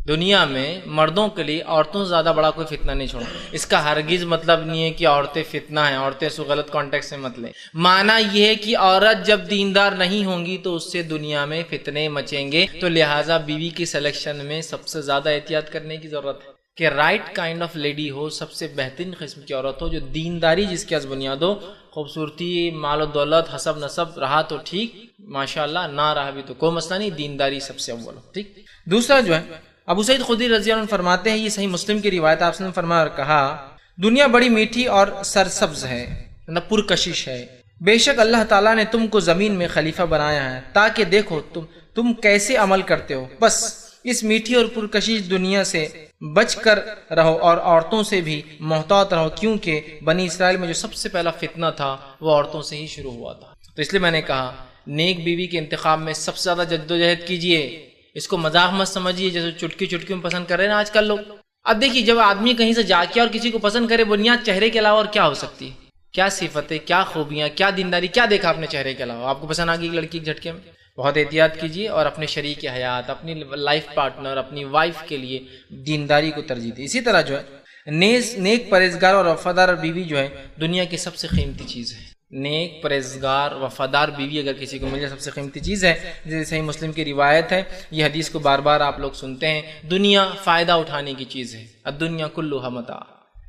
A: دنیا میں مردوں کے لیے عورتوں سے زیادہ بڑا کوئی فتنہ نہیں چھوڑا۔ اس کا ہرگز مطلب نہیں ہے کہ عورتیں فتنہ ہیں، عورتیں سو غلط کانٹیکس میں مت لیں۔ معنی یہ ہے کہ عورت جب دیندار نہیں ہوں گی تو اس سے دنیا میں فتنے مچیں گے، تو لہٰذا بیوی کی سلیکشن میں سب سے زیادہ احتیاط کرنے کی ضرورت ہے کہ رائٹ کائنڈ آف لیڈی ہو، سب سے بہترین قسم کی عورت ہو، جو دینداری جس کی از بنیاد ہو۔ خوبصورتی، مال و دولت، حسب نسب رہا تو ٹھیک، ماشاءاللہ، نہ رہا بھی تو کوئی مسئلہ نہیں، دینداری سب سے اول ہو، ٹھیک۔ دوسرا جو ہے، ابو سعید خدری رضی اللہ عنہ فرماتے ہیں، یہ صحیح مسلم کی روایت، آپ نے فرمایا اور کہا، دنیا بڑی میٹھی اور سرسبز ہے، پرکشش ہے، بے شک اللہ تعالیٰ نے تم کو زمین میں خلیفہ بنایا ہے تاکہ دیکھو تم کیسے عمل کرتے ہو، بس اس میٹھی اور پرکشش دنیا سے بچ کر رہو اور عورتوں سے بھی محتاط رہو، کیونکہ بنی اسرائیل میں جو سب سے پہلا فتنہ تھا وہ عورتوں سے ہی شروع ہوا تھا۔ تو اس لیے میں نے کہا نیک بیوی کے انتخاب میں سب سے زیادہ جدوجہد کیجیے، اس کو مذاق مت سمجھیے جیسے چٹکی میں پسند کر رہے ہیں نا آج کل لوگ۔ اب دیکھیے، جب آدمی کہیں سے جا کے اور کسی کو پسند کرے، بنیاد چہرے کے علاوہ اور کیا ہو سکتی ہے؟ کیا صفتیں، کیا خوبیاں، کیا دینداری، کیا دیکھا آپ نے چہرے کے علاوہ؟ آپ کو پسند آ گئی ایک لڑکی ایک جھٹکے میں؟ بہت احتیاط کیجیے اور اپنے شریک حیات، اپنی لائف پارٹنر، اپنی وائف کے لیے دینداری کو ترجیح دیں۔ اسی طرح جو ہے نیک پرہیزگار اور وفادار بیوی جو ہے دنیا کی سب سے قیمتی چیز ہے۔ نیک پرہیزگار وفادار بیوی اگر کسی کو مل جائے سب سے قیمتی چیز ہے. جیسے صحیح مسلم کی روایت ہے، یہ حدیث کو بار بار آپ لوگ سنتے ہیں، دنیا فائدہ اٹھانے کی چیز ہے، الدنیا کلھا متاع،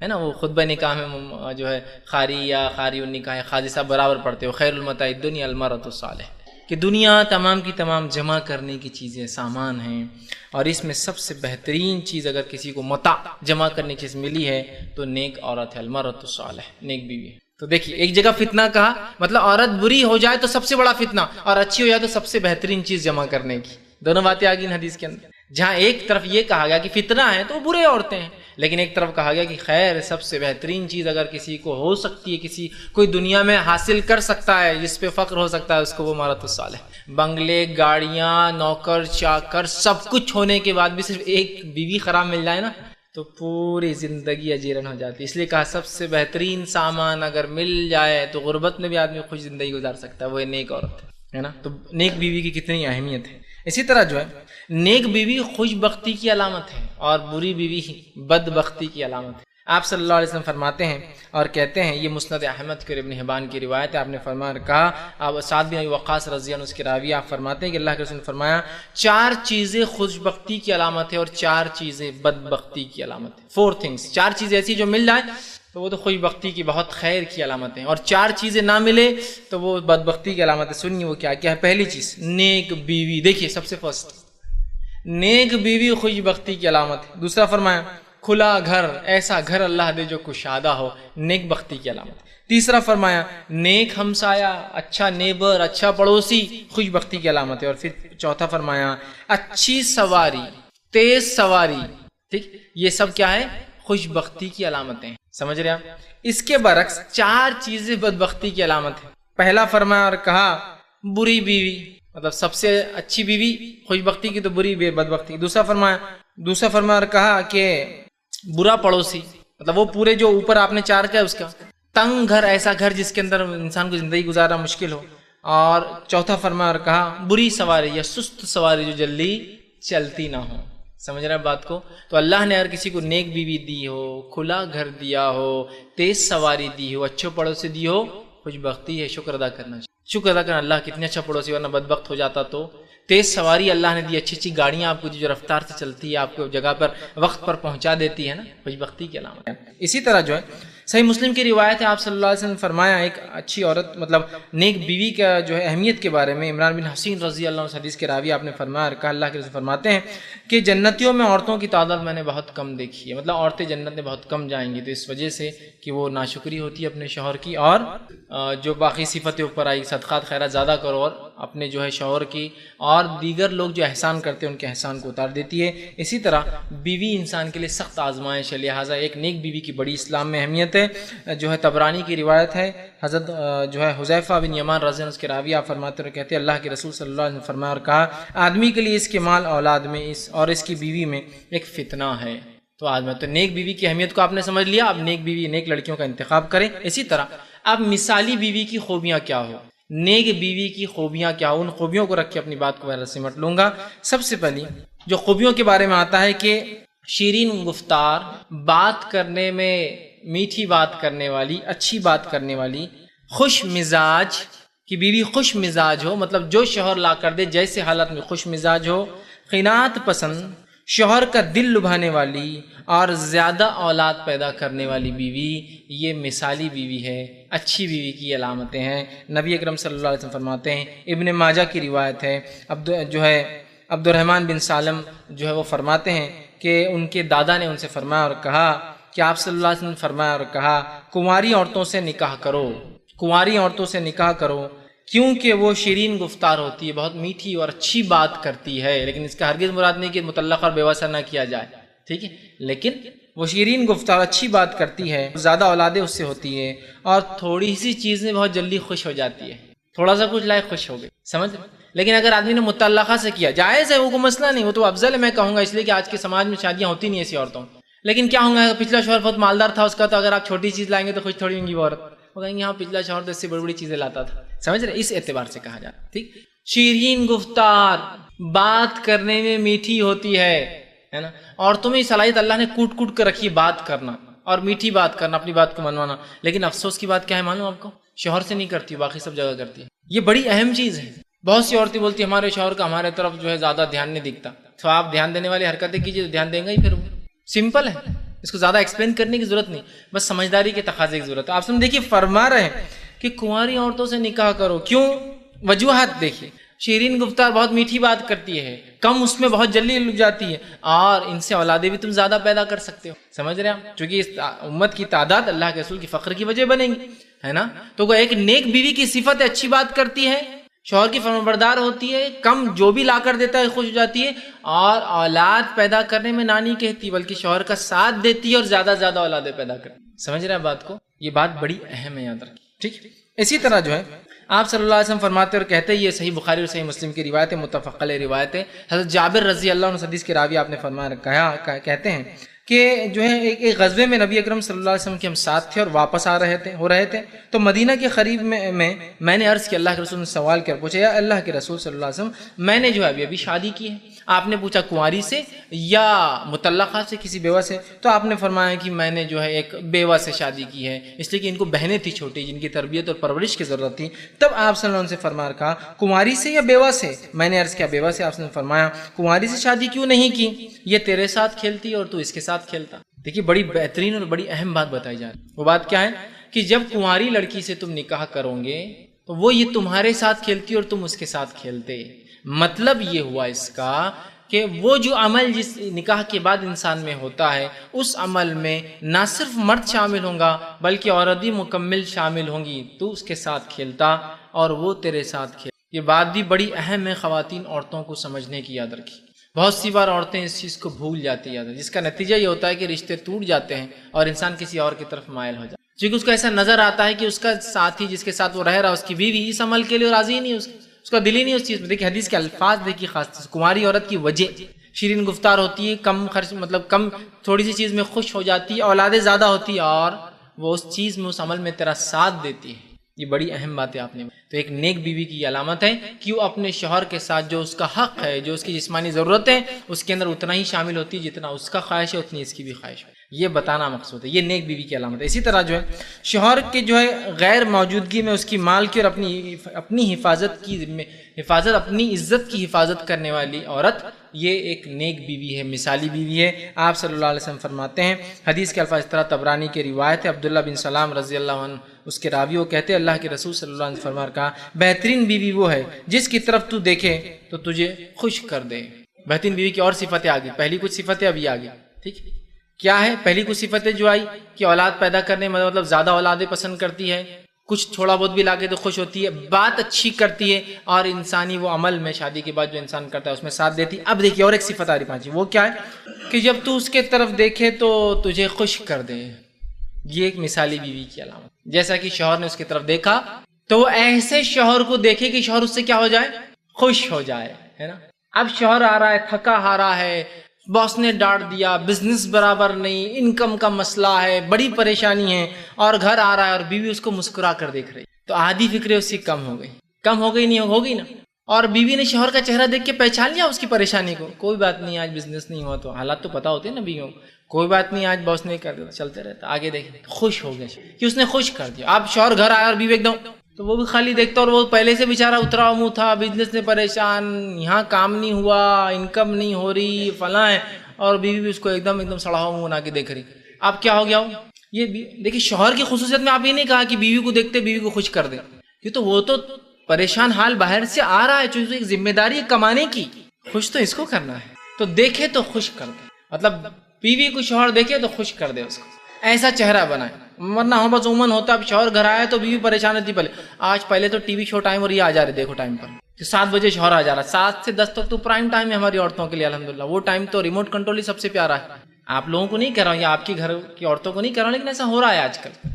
A: ہے نا. وہ خطبہ نکاح میں جو ہے خاری یا خاری النکاح قاضی صاحب برابر پڑھتے ہو، خیر المتاع الدنیا المرأۃ الصالح، کہ دنیا تمام کی تمام جمع کرنے کی چیزیں سامان ہیں، اور اس میں سب سے بہترین چیز اگر کسی کو متاع جمع کرنے کی چیز ملی ہے تو نیک عورت ہے، المرأۃ الصالح، نیک بیوی ہے. تو دیکھیے ایک جگہ فتنہ کہا، مطلب عورت بری ہو جائے تو سب سے بڑا فتنہ، اور اچھی ہو جائے تو سب سے بہترین چیز جمع کرنے کی. دونوں باتیں آ گئی ان حدیث کے اندر. جہاں ایک طرف یہ کہا گیا کہ فتنہ ہے تو وہ برے عورتیں ہیں، لیکن ایک طرف کہا گیا کہ خیر سب سے بہترین چیز اگر کسی کو ہو سکتی ہے، کوئی دنیا میں حاصل کر سکتا ہے، جس پہ فخر ہو سکتا ہے، اس کو وہ امارۃ الصالح. بنگلے، گاڑیاں، نوکر چاکر، سب کچھ ہونے کے بعد بھی صرف ایک بیوی خراب مل جائے نا تو پوری زندگی اجیرن ہو جاتی. اس لیے کہا سب سے بہترین سامان اگر مل جائے تو غربت میں بھی آدمی خوش زندگی گزار سکتا ہے، وہ نیک عورت ہے نا. تو نیک بیوی کی کتنی اہمیت ہے. اسی طرح جو ہے نیک بیوی خوش بختی کی علامت ہے اور بری بیوی بد بختی کی علامت ہے. آپ صلی اللہ علیہ وسلم فرماتے ہیں اور کہتے ہیں، یہ مسند احمد کے ابن حبان کی روایت ہے، آپ نے فرمایا کہا، آپ سعد بن ابی وقاص رضی اللہ عنہ اس کے راوی، آپ فرماتے ہیں کہ اللہ کے رسول نے فرمایا 4 چیزیں خوش بختی کی علامت ہے اور 4 چیزیں بد بختی کی علامت ہے. 4 things، 4 چیزیں ایسی جو مل جائے تو وہ تو خوش بختی کی بہت خیر کی علامت ہے، اور 4 چیزیں نہ ملے تو وہ بد بختی کی علامت ہے. سنیے وہ کیا ہے. پہلی چیز نیک بیوی. دیکھیے سب سے فرسٹ نیک بیوی خوش بختی کی علامت ہے. دوسرا فرمایا کھلا گھر، ایسا گھر اللہ دے جو کشادہ ہو، نیک بختی کی علامت. تیسرا فرمایا نیک ہمسایہ، اچھا نیبر، اچھا پڑوسی، خوش بختی کی علامت ہے. اور پھر چوتھا فرمایا اچھی سواری، تیز سواری. ٹھیک، یہ سب کیا ہے؟ خوش بختی کی علامتیں. سمجھ رہے آپ؟ اس کے برعکس 4 چیزیں بدبختی کی علامت ہے. پہلا فرمایا اور کہا بری بیوی، مطلب سب سے اچھی بیوی خوش بختی کی تو بری بدبختی. دوسرا فرمایا اور کہا کہ برا پڑوسی، مطلب وہ پورے جو اوپر آپ نے 4 کیا اس کا تنگ گھر، ایسا گھر جس کے اندر انسان کو زندگی گزارنا مشکل ہو. اور چوتھا فرمایا اور کہا بری سواری یا سست سواری جو جلدی چلتی نہ ہو. سمجھ رہے ہیں بات کو؟ تو اللہ نے اگر کسی کو نیک بیوی دی ہو، کھلا گھر دیا ہو، تیز سواری دی ہو، اچھے پڑوسی دی ہو، خوش بختی ہے، شکر ادا کرنا چاہیے. شکر ادا کرنا، اللہ کتنے اچھا پڑوسی، ورنہ بدبخت ہو جاتا. تو تیز سواری اللہ نے دی، اچھی اچھی گاڑیاں آپ کو جو رفتار سے چلتی ہے، آپ کو جگہ پر وقت پر پہنچا دیتی ہے نا، خوش بختی کی علامت ہے. اسی طرح جو ہے صحیح مسلم کی روایت ہے، آپ صلی اللہ علیہ وسلم نے فرمایا ایک اچھی عورت مطلب نیک بیوی کا جو ہے اہمیت کے بارے میں. عمران بن حسین رضی اللہ عنہ حدیث کے راوی، آپ نے فرمایا کہ اللہ کے رسول فرماتے ہیں کہ جنتیوں میں عورتوں کی تعداد میں نے بہت کم دیکھی ہے، مطلب عورتیں جنت میں بہت کم جائیں گی، تو اس وجہ سے کہ وہ ناشکری ہوتی ہے اپنے شوہر کی، اور جو باقی صفتیں اوپر آئی، صدقات خیرات زیادہ کرو اور اپنے جو ہے شوہر کی اور دیگر لوگ جو احسان کرتے ہیں ان کے احسان کو اتار دیتی ہے. اسی طرح بیوی انسان کے لیے سخت آزمائش ہے، لہٰذا ایک نیک بیوی کی بڑی اسلام میں اہمیت ہے. جو ہے طبرانی کی روایت ہے، حضرت جو ہے حذیفہ بن یمان رضی اللہ عنہ اس کے راوی، آپ فرماتے ہیں کہتے ہیں اللہ کے رسول صلی اللہ علیہ وسلم فرمایا اور کہا آدمی کے لیے اس کے مال اولاد میں اور اس کی بیوی میں ایک فتنہ ہے. تو آدمی تو نیک بیوی کی اہمیت کو آپ نے سمجھ لیا. اب نیک بیوی، نیک لڑکیوں کا انتخاب کریں. اسی طرح اب مثالی بیوی کی خوبیاں کیا ہو، نیک بیوی کی خوبیاں کیا ہو، ان خوبیوں کو رکھ کے اپنی بات کو سمٹ لوں گا. سب سے پہلی جو خوبیوں کے بارے میں آتا ہے کہ شیرین گفتار، بات کرنے میں میٹھی بات کرنے والی، اچھی بات کرنے والی، خوش مزاج کی بیوی، خوش مزاج ہو، مطلب جو شوہر لا کر دے جیسے حالت میں خوش مزاج ہو، قناعت پسند، شوہر کا دل لبھانے والی اور زیادہ اولاد پیدا کرنے والی بیوی، یہ مثالی بیوی ہے، اچھی بیوی کی علامتیں ہیں. نبی اکرم صلی اللہ علیہ وسلم فرماتے ہیں، ابن ماجہ کی روایت ہے، عبد الرحمن بن سالم جو ہے وہ فرماتے ہیں کہ ان کے دادا نے ان سے فرمایا اور کہا کہ آپ صلی اللہ علیہ وسلم نے فرمایا اور کہا کنواری عورتوں سے نکاح کرو، کنواری عورتوں سے نکاح کرو، کیونکہ وہ شیرین گفتار ہوتی ہے، بہت میٹھی اور اچھی بات کرتی ہے. لیکن اس کا ہرگز مراد نہیں کہ مطلقہ اور بیوہ نہ کیا جائے، ٹھیک ہے، لیکن وہ شیرین گفتار، اچھی بات کرتی ہے، زیادہ اولادیں اس سے ہوتی ہے، اور تھوڑی سی چیز میں بہت جلدی خوش ہو جاتی ہے، تھوڑا سا کچھ لائے خوش ہو گئی. سمجھ؟ لیکن اگر آدمی نے مطلقہ سے کیا، جائز ہے، وہ کوئی مسئلہ نہیں، وہ تو افضل ہے میں کہوں گا، اس لیے کہ آج کے سماج میں شادیاں ہوتی نہیں ایسی عورتوں. لیکن کیا ہوں گا، پچھلا شوہر بہت مالدار تھا اس کا، تو اگر آپ چھوٹی چیز لائیں گے تو خوش تھوڑی ہوں گی وہ عورت، وہ کہیں گے ہاں پچھلا شوہر تو اس سے بڑی بڑی چیزیں لاتا تھا. سمجھ رہے؟ اس اعتبار سے کہا جاتا. ٹھیک، شیرین گفتار، بات کرنے میں میٹھی ہوتی ہے نا. عورتوں میں صلاحیت اللہ نے کوٹ کوٹ کر رکھی، بات کرنا اور میٹھی بات کرنا، اپنی بات کو منوانا. لیکن افسوس کی بات کیا ہے معلوم آپ کو؟ شوہر سے نہیں کرتی، باقی سب جگہ کرتی ہے. یہ بڑی اہم چیز ہے. بہت سی عورتیں بولتی ہیں ہمارے شوہر کا ہمارے طرف جو ہے زیادہ دھیان نہیں دکھتا. تو آپ دھیان دینے والی حرکتیں کیجیے تو دھیان دیں گا ہی. پھر سمپل ہے، اس کو زیادہ ایکسپلین کرنے کی ضرورت نہیں، بس سمجھداری کے تقاضے کی ضرورت ہے. آپ سن دیکھیے فرما رہے ہیں کہ کنواری عورتوں سے نکاح کرو. کیوں؟ وجوہات دیکھیے. شیرین گفتار بہت میٹھی بات کرتی ہے، کم اس میں بہت جلدی لگ جاتی ہے، اور ان سے اولادیں بھی تم زیادہ پیدا کر سکتے ہو. سمجھ رہے ہیں آپ؟ چونکہ اس امت کی تعداد اللہ کے رسول کی فخر کی وجہ بنے گی، ہے نا. تو وہ ایک نیک بیوی کی صفت اچھی بات کرتی ہے، شوہر کی فرمانبردار ہوتی ہے، کم جو بھی لا کر دیتا ہے خوش ہو جاتی ہے، اور اولاد پیدا کرنے میں نہ نہیں کہتی بلکہ شوہر کا ساتھ دیتی ہے اور زیادہ سے زیادہ اولادیں پیدا کرتی. سمجھ رہے ہیں بات کو؟ یہ بات بڑی اہم ہے، یاد رکھیے. ٹھیک. اسی طرح جو ہے آپ صلی اللہ علیہ وسلم فرماتے اور کہتے ہیں، یہ صحیح بخاری اور صحیح مسلم کی روایت ہے، متفق علیہ روایت ہے. حضرت جابر رضی اللہ عنہ حدیث کے راوی آپ نے فرمایا کہتے ہیں کہ جو ہے ایک غزوے میں نبی اکرم صلی اللہ علیہ وسلم کے ہم ساتھ تھے اور واپس ہو رہے تھے. تو مدینہ کے قریب میں نے عرض کیا، اللہ کے رسول نے سوال کر پوچھا، یا اللہ کے رسول صلی اللہ علیہ وسلم میں نے جو ہے ابھی شادی کی ہے. آپ نے پوچھا کنواری سے یا مطلقہ سے، کسی بیوہ سے؟ تو آپ نے فرمایا کہ میں نے جو ہے ایک بیوہ سے شادی کی ہے، اس لیے کہ ان کو بہنیں تھی چھوٹی جن کی تربیت اور پرورش کی ضرورت تھی. تب آپ صلی اللہ علیہ وسلم سے فرمایا، کہا کنواری سے یا بیوہ سے؟ میں نے عرض کیا بیوہ سے. آپ نے فرمایا کنواری سے شادی کیوں نہیں کی؟ یہ تیرے ساتھ کھیلتی اور تو اس کے ساتھ کھیلتا. دیکھیے بڑی بہترین اور بڑی اہم بات بتائی جا رہی ہے. وہ بات کیا ہے کہ جب کنواری لڑکی سے تم نکاح کرو گے تو وہ یہ تمہارے ساتھ کھیلتی اور تم اس کے ساتھ کھیلتے. مطلب یہ ہوا اس کا کہ وہ جو عمل جس نکاح کے بعد انسان میں ہوتا ہے، اس عمل میں نہ صرف مرد شامل ہوں گا بلکہ عورت بھی مکمل شامل ہوں گی. تو اس کے ساتھ کھیلتا اور وہ تیرے ساتھ کھیلتا. یہ بات بھی بڑی اہم ہے، خواتین عورتوں کو سمجھنے کی. یاد رکھیے بہت سی بار عورتیں اس چیز کو بھول جاتی ہیں، جس کا نتیجہ یہ ہوتا ہے کہ رشتے ٹوٹ جاتے ہیں اور انسان کسی اور کی طرف مائل ہو جاتا ہے، کیونکہ اس کو ایسا نظر آتا ہے کہ اس کا ساتھی جس کے ساتھ وہ رہ رہا، اس کی بیوی اس عمل کے لیے راضی نہیں، اس کا دل ہی نہیں اس چیز میں. دیکھیے حدیث کے الفاظ دیکھیے، خاص کنواری عورت کی وجہ شیرین گفتار ہوتی ہے، کم خرچ مطلب کم تھوڑی سی چیز میں خوش ہو جاتی ہے، اولادیں زیادہ ہوتی ہے، اور وہ اس چیز میں اس عمل میں تیرا ساتھ دیتی ہے. یہ بڑی اہم بات ہے آپ نے. تو ایک نیک بیوی کی علامت ہے کہ وہ اپنے شوہر کے ساتھ جو اس کا حق ہے، جو اس کی جسمانی ضرورت ہے، اس کے اندر اتنا ہی شامل ہوتی ہے جتنا اس کا خواہش ہے اتنی اس کی بھی خواہش ہے. یہ بتانا مقصود ہے، یہ نیک بیوی کی علامت ہے. اسی طرح جو ہے شوہر کے جو ہے غیر موجودگی میں اس کی مال کی اور اپنی حفاظت اپنی عزت کی حفاظت کرنے والی عورت، یہ ایک نیک بیوی ہے، مثالی بیوی ہے. آپ صلی اللہ علیہ وسلم فرماتے ہیں، حدیث کے الفاظ اس طرح طبرانی کی روایت ہے، عبداللہ بن سلام رضی اللہ عنہ اس کے راوی، وہ کہتے ہیں اللہ کے رسول صلی اللہ علیہ وسلم فرمایا، کہا بہترین بیوی وہ ہے جس کی طرف تو دیکھے تو تجھے خوش کر دے. بہترین بیوی کی اور صفتیں آگئی، پہلی کچھ صفتیں ابھی آگئی. ٹھیک کیا ہے پہلی کچھ صفتیں جو آئی کہ اولاد پیدا کرنے میں مطلب زیادہ اولادیں پسند کرتی ہے، کچھ تھوڑا بہت بھی لاگے تو خوش ہوتی ہے، بات اچھی کرتی ہے، اور انسانی وہ عمل میں شادی کے بعد جو انسان کرتا ہے اس میں ساتھ دیتی. اب دیکھیے اور ایک صفت آ رہی پانچویں، وہ کیا ہے کہ جب تو اس کے طرف دیکھے تو تجھے خوش کر دے. یہ ایک مثالی بیوی کی علامت. جیسا کہ شوہر نے اس کی طرف دیکھا تو وہ ایسے شوہر کو دیکھے کہ شوہر اس سے کیا ہو جائے، خوش ہو جائے، ہے نا. اب شوہر آ رہا ہے، تھکا ہارا ہے، باس نے ڈانٹ دیا، بزنس برابر نہیں، انکم کا مسئلہ ہے، بڑی پریشانی ہے، اور گھر آ رہا ہے اور بیوی اس کو مسکرا کر دیکھ رہی، تو آدھی فکریں اس کی کم ہو گئی نہیں ہوگی نا. اور بیوی نے شوہر کا چہرہ دیکھ کے پہچان لیا اس کی پریشانی کو، کوئی بات نہیں آج بزنس نہیں ہوا، تو حالات تو پتا ہوتے ہیں نا بیویوں کو، کوئی بات نہیں آج باس نہیں کر دیتا، چلتے رہتا، آگے دیکھیں. خوش ہو گیا کہ اس نے خوش کر دیا. اب شوہر گھر آیا اور بیوی ایک دم، تو وہ بھی خالی دیکھتا، اور وہ پہلے سے بیچارہ اترا منہ تھا، بزنس میں پریشان، یہاں کام نہیں ہوا، انکم نہیں ہو رہی، فلاں ہے، اور بیوی بھی اس کو ایک دم سڑا ہوا منہ بنا کے دیکھ رہی. اب کیا ہو گیا؟ یہ دیکھیے شوہر کی خصوصیت میں آپ یہ نہیں کہا کہ بیوی کو دیکھتے بیوی کو خوش کر دے، یہ تو وہ تو پریشان حال باہر سے آ رہا ہے، چونکہ ایک ذمہ داری ہے کمانے کی، خوش تو اس کو کرنا ہے، تو دیکھے تو خوش کر دے. مطلب بیوی کو شوہر دیکھے تو خوش کر دے، اس کو ایسا چہرہ بنائے. ورنہ ہم بس عموماً ہوتا اب شوہر گھر آیا تو بیوی پریشان ہوتی. پہلے تو ٹی وی شو ٹائم اور یہ آ جا رہے، دیکھو ٹائم پر 7 بجے شوہر آ جا رہا، 7 سے 10 تک تو پرائم ٹائم ہے ہماری عورتوں کے لیے الحمدللہ. وہ ٹائم تو ریموٹ کنٹرول ہی سب سے پیارا ہے. آپ لوگوں کو نہیں کہہ رہا ہوں یا آپ کی گھر کی عورتوں کو نہیں کہہ رہا ہوں، لیکن ایسا ہو رہا ہے آج کل.